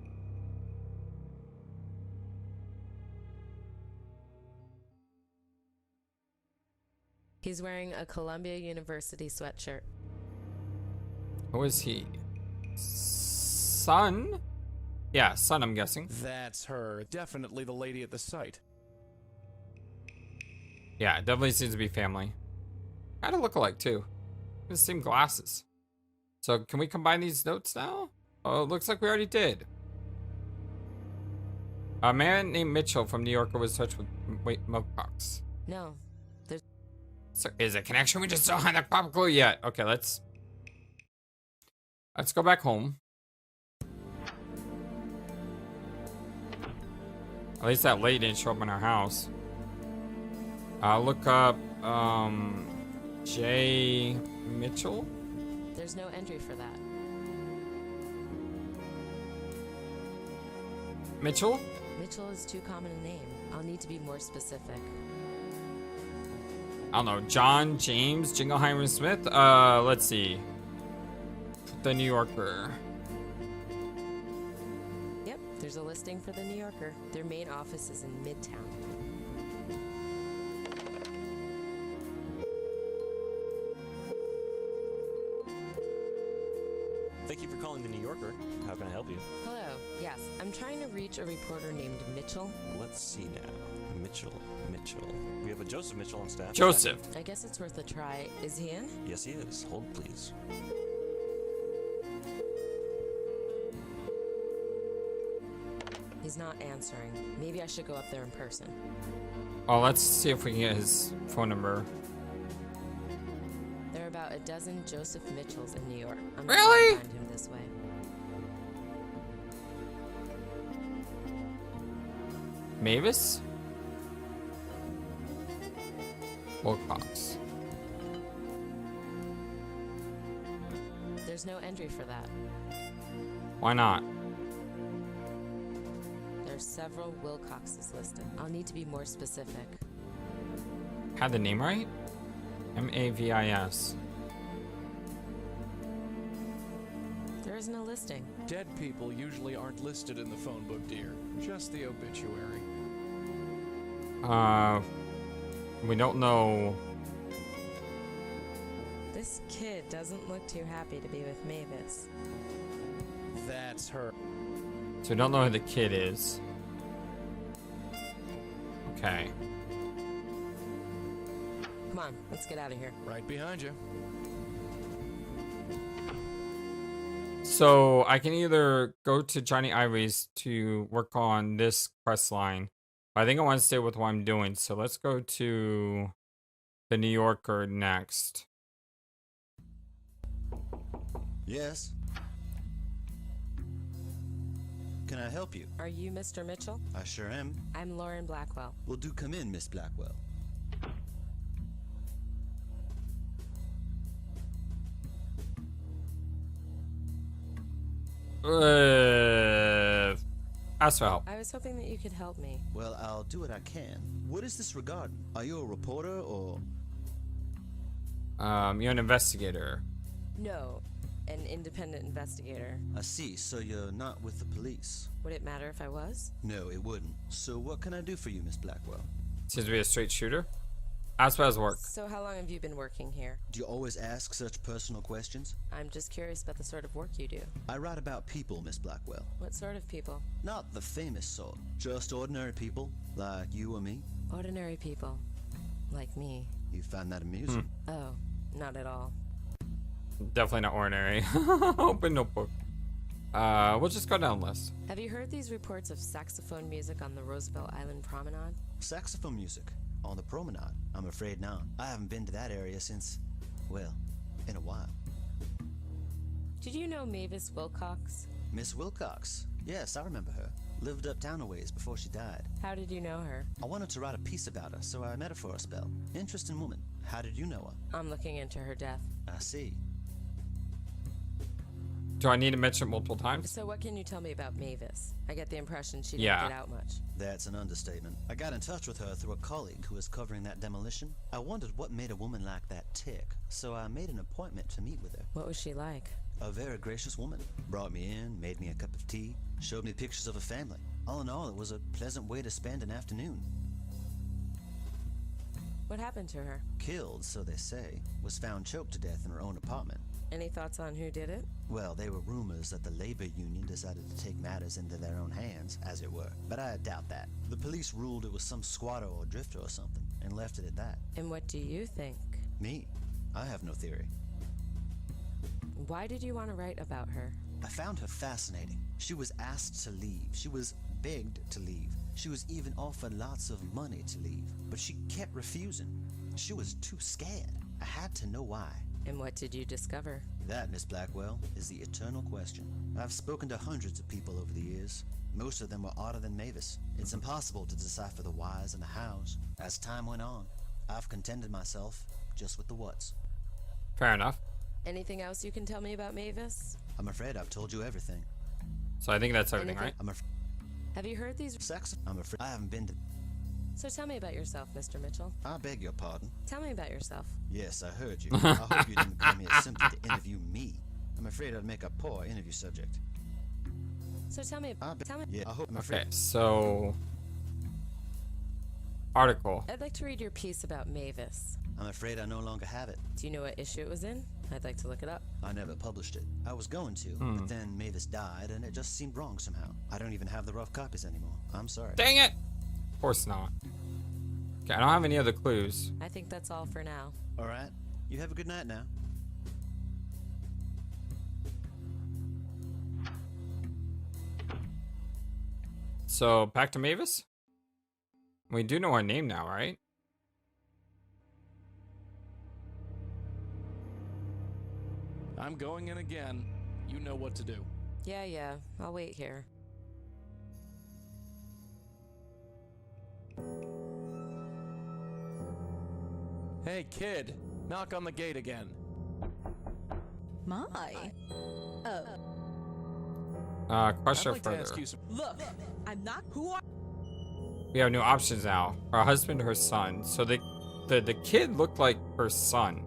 He's wearing a Columbia University sweatshirt. Who is he? Son? Yeah, son, I'm guessing. That's her. Definitely the lady at the site. Yeah, it definitely seems to be family. Kind of look alike, too. The same glasses. So, can we combine these notes now? Oh, it looks like we already did. A man named Mitchell from New York was touched with milkbox. No, there's... So, is it a connection? We just don't have that pop clue yet. Okay, let's go back home. At least that lady didn't show up in our house. Look up, J. Mitchell? There's no entry for that. Mitchell? Mitchell is too common a name. I'll need to be more specific. I don't know. John, James, Jingleheimer Smith? Let's see. The New Yorker. Yep, there's a listing for the New Yorker. Their main office is in Midtown. Thank you for calling the New Yorker. How can I help you? Hello. Yes, I'm trying to reach a reporter named Mitchell. Let's see now. Mitchell. We have a Joseph Mitchell on staff. Joseph. I guess it's worth a try. Is he in? Yes, he is. Hold, please. He's not answering. Maybe I should go up there in person. Oh, let's see if we can get his phone number. There are about a dozen Joseph Mitchells in New York. I'm Really? trying to find him this way. Mavis? Wilcox. There's no entry for that. Why not? There's several Wilcoxes listed. I'll need to be more specific. Had the name right? Mavis. There isn't a listing. Dead people usually aren't listed in the phone book, dear. Just the obituary. We don't know. This kid doesn't look too happy to be with Mavis. That's her. So we don't know who the kid is. Okay. Come on, let's get out of here. Right behind you. So I can either go to Johnny Ivy's to work on this quest line. But I think I want to stay with what I'm doing. So let's go to the New Yorker next. Yes. Can I help you? Are you Mr. Mitchell? I sure am. I'm Lauren Blackwell. Well, do come in, Miss Blackwell. Ask for help. I was hoping that you could help me. Well, I'll do what I can. What is this regarding? Are you a reporter or... You're an investigator. No, an independent investigator. I see, so you're not with the police. Would it matter if I was? No, it wouldn't. So what can I do for you, Miss Blackwell? Seems to be a straight shooter. Ask about his work. So how long have you been working here? Do you always ask such personal questions? I'm just curious about the sort of work you do. I write about people, Miss Blackwell. What sort of people? Not the famous sort. Just ordinary people, like you or me. Ordinary people. Like me. You find that amusing? Oh, not at all. Definitely not ordinary. Open notebook. We'll just go down the list. Have you heard these reports of saxophone music on the Roosevelt Island Promenade? Saxophone music? On the Promenade? I'm afraid not. I haven't been to that area since, well, in a while. Did you know Mavis Wilcox? Miss Wilcox? Yes, I remember her. Lived uptown a ways before she died. How did you know her? I wanted to write a piece about her, so I met her for a spell. Interesting woman. How did you know her? I'm looking into her death. I see. Do I need to mention it multiple times? So what can you tell me about Mavis? I get the impression she Yeah. didn't get out much. That's an understatement. I got in touch with her through a colleague who was covering that demolition. I wondered what made a woman like that tick, so I made an appointment to meet with her. What was she like? A very gracious woman. Brought me in, made me a cup of tea, showed me pictures of her family. All in all, it was a pleasant way to spend an afternoon. What happened to her? Killed, so they say. Was found choked to death in her own apartment. Any thoughts on who did it? Well, there were rumors that the labor union decided to take matters into their own hands, as it were. But I doubt that. The police ruled it was some squatter or drifter or something, and left it at that. And what do you think? Me? I have no theory. Why did you want to write about her? I found her fascinating. She was asked to leave. She was begged to leave. She was even offered lots of money to leave. But she kept refusing. She was too scared. I had to know why. And what did you discover? That, Miss Blackwell, is the eternal question. I've spoken to hundreds of people over the years. Most of them were odder than Mavis. It's impossible to decipher the whys and the hows. As time went on, I've contented myself just with the whats. Fair enough. Anything else you can tell me about Mavis? I'm afraid I've told you everything. So I think that's everything, Anything- right? Have you heard these? Saxaphone? I'm afraid I haven't been to... So tell me about yourself, Mr. Mitchell. I beg your pardon. Tell me about yourself. Yes, I heard you. I hope you didn't come here simply to interview me. I'm afraid I'd make a poor interview subject. So tell me. Yeah, I hope. I'm Okay, afraid. so... Article. I'd like to read your piece about Mavis. I'm afraid I no longer have it. Do you know what issue it was in? I'd like to look it up. I never published it. I was going to, but then Mavis died, and it just seemed wrong somehow. I don't even have the rough copies anymore. I'm sorry. Dang it! Of course not. Okay, I don't have any other clues. I think that's all for now. All right. You have a good night now. So, back to Mavis? We do know her name now, right? I'm going in again. You know what to do. Yeah, I'll wait here. Hey, kid. Knock on the gate again. My. Oh, Question I'd like to further. ask you some... look, I'm not. Who are. We have new options now. Her husband, her son. So the kid looked like her son.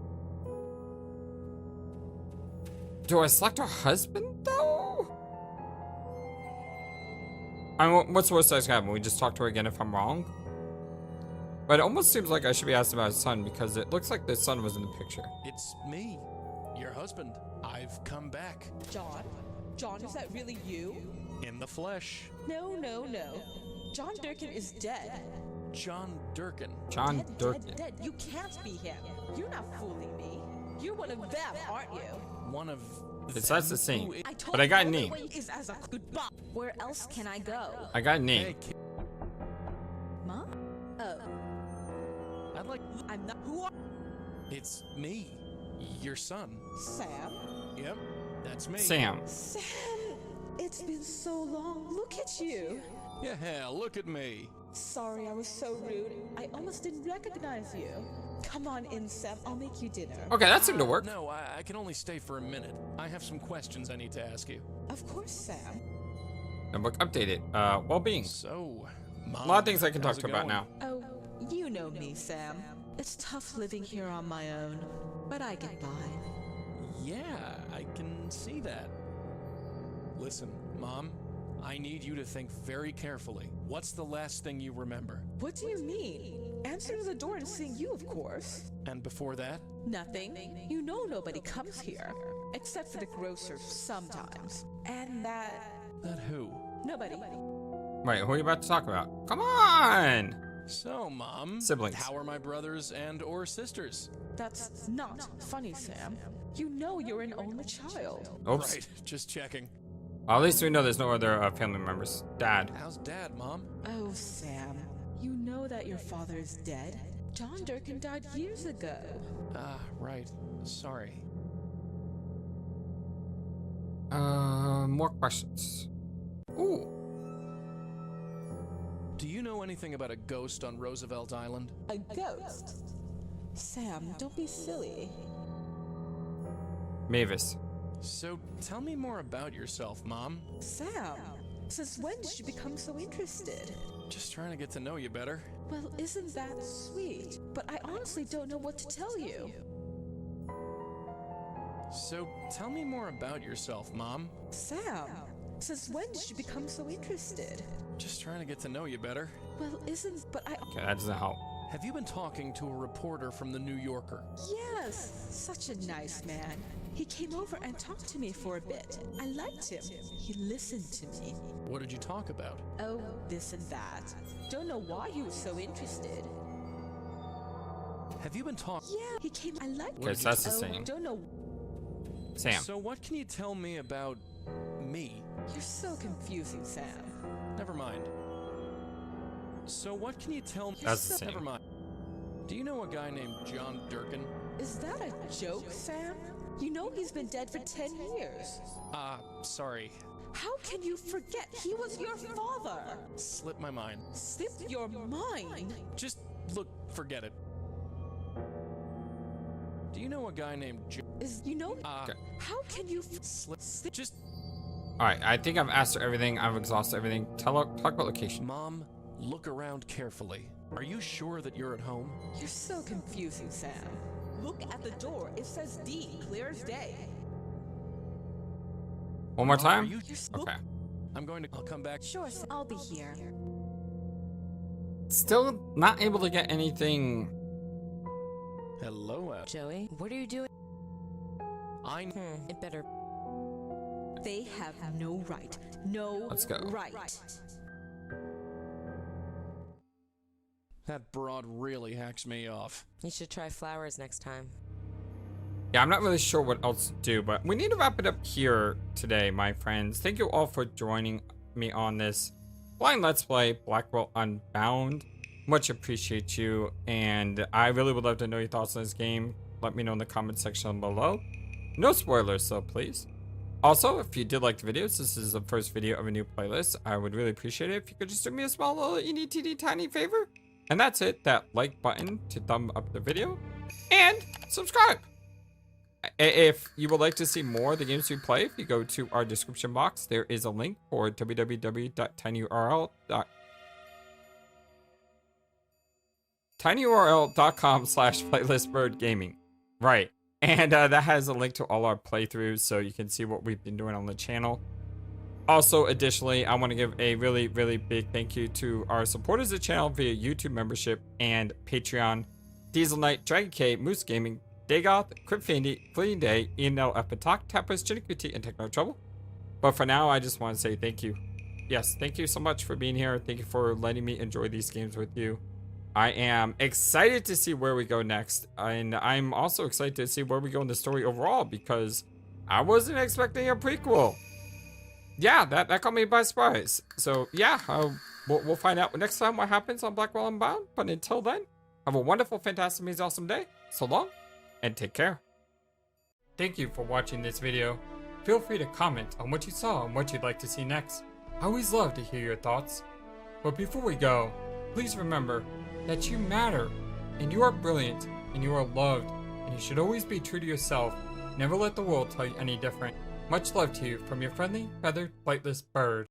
Do I select her husband though? I mean, what's the worst that can happen? We just talk to her again if I'm wrong. But it almost seems like I should be asked about his son because it looks like the son was in the picture. It's me, your husband. I've come back. John? John, is that really you? In the flesh. No. John Durkin is dead. John Durkin. John Dead, Durkin. dead. You can't be him. You're not fooling me. You're one of them, aren't you? One of... It's that's the Who same. is- I told But I got a you the name. way is as a goodbye. Where else can I go? I got a Hey, name. kid. Mom? Oh, I'd like... I'm not. Who are. It's me, your son. Sam? Yep, that's me. Sam. Sam! It's been so long. Look at you. Yeah, look at me. Sorry I was so rude. I almost didn't recognize you. Come on in, Sam. I'll make you dinner. Okay, that seemed to work. No, I can only stay for a minute. I have some questions I need to ask you. Of course, Sam. Notebook updated. Well-being. So, Mom, A lot of things I can talk how's to it about going? now. Oh, you know me, Sam. It's tough living here on my own, but I get by. Yeah, I can see that. Listen, Mom, I need you to think very carefully. What's the last thing you remember? What do you mean? Answering the door and seeing you, of course. And before that? Nothing. You know nobody comes here. Except for the grocer sometimes. And that... That who? Nobody. Wait, who are you about to talk about? Come on! So, Mom, Siblings. how are my brothers and or sisters? That's not funny, Sam. You know you're an only child. Oops. Right, just checking. Well, at least we know there's no other family members. Dad. How's Dad, Mom? Oh, Sam. You know that your father is dead? John Durkin died years ago. Ah, right. Sorry. More questions. Ooh. Do you know anything about a ghost on Roosevelt Island? A ghost? Sam, don't be silly. Mavis. So, tell me more about yourself, Mom. Sam, since when did you become so interested? Just trying to get to know you better. Well, isn't that sweet? But I honestly don't know what to tell you. So, tell me more about yourself, Mom. Sam, since when did you become so interested? Just trying to get to know you better. Well, isn't... But I... Okay, that doesn't help. Have you been talking to a reporter from the New Yorker? Yes, such a nice man. He came over and talked to me for a bit. I liked him. He listened to me. What did you talk about? Oh, this and that. Don't know why he was so interested. Have you been talking? Yeah, he came. I liked Okay, him. so that's the same. Don't know. Sam. So what can you tell me about me? You're so confusing, Sam. Never mind. So what can you tell me? That's the same. Never mind. Do you know a guy named John Durkin? Is that a joke, Sam? You know he's been dead for 10 years. Sorry. How can you forget he was your father? Slipped my mind. Slipped your mind? Just look, forget it. Do you know a guy named Okay. How can you just Alright, I think I've asked her everything. I've exhausted everything. Talk about location. Mom, look around carefully. Are you sure that you're at home? You're so confusing, Sam. Look at the door. It says D, clear as day. One more Mom, time? are you- Okay. I'll come back. Sure, Sam. I'll be here. Still not able to get anything. Hello, Joey, what are you doing? It better. They have no right. No Let's go. right. That broad really hacks me off. You should try flowers next time. Yeah, I'm not really sure what else to do, but we need to wrap it up here today, my friends. Thank you all for joining me on this blind Let's Play Blackwell Unbound. Much appreciate you, and I really would love to know your thoughts on this game. Let me know in the comment section below. No spoilers, so please. Also, if you did like the videos, this is the first video of a new playlist. I would really appreciate it if you could just do me a small little teeny tiny favor. And that's it, that like button to thumb up the video, and subscribe. If you would like to see more of the games we play, if you go to our description box, there is a link for tinyurl.com/FlightlessBird Right. And that has a link to all our playthroughs, so you can see what we've been doing on the channel. Also, additionally, I want to give a really, really big thank you to our supporters of the channel via YouTube membership and Patreon. Diesel Knight, Dragon K, Moose Gaming, Dagoth, Cryptfandy, Fleeting Day, Ian L. Epitalk, Tappers, Chiniquity, and Techno Trouble. But for now, I just want to say thank you. Yes, thank you so much for being here. Thank you for letting me enjoy these games with you. I am excited to see where we go next. And I'm also excited to see where we go in the story overall, because I wasn't expecting a prequel. Yeah, that caught me by surprise. So yeah, we'll find out next time what happens on Blackwell Unbound. But until then, have a wonderful, fantastic, amazing, awesome day. So long, and take care. Thank you for watching this video. Feel free to comment on what you saw and what you'd like to see next. I always love to hear your thoughts. But before we go, please remember that you matter, and you are brilliant, and you are loved, and you should always be true to yourself. Never let the world tell you any different. Much love to you from your friendly, feathered, flightless bird.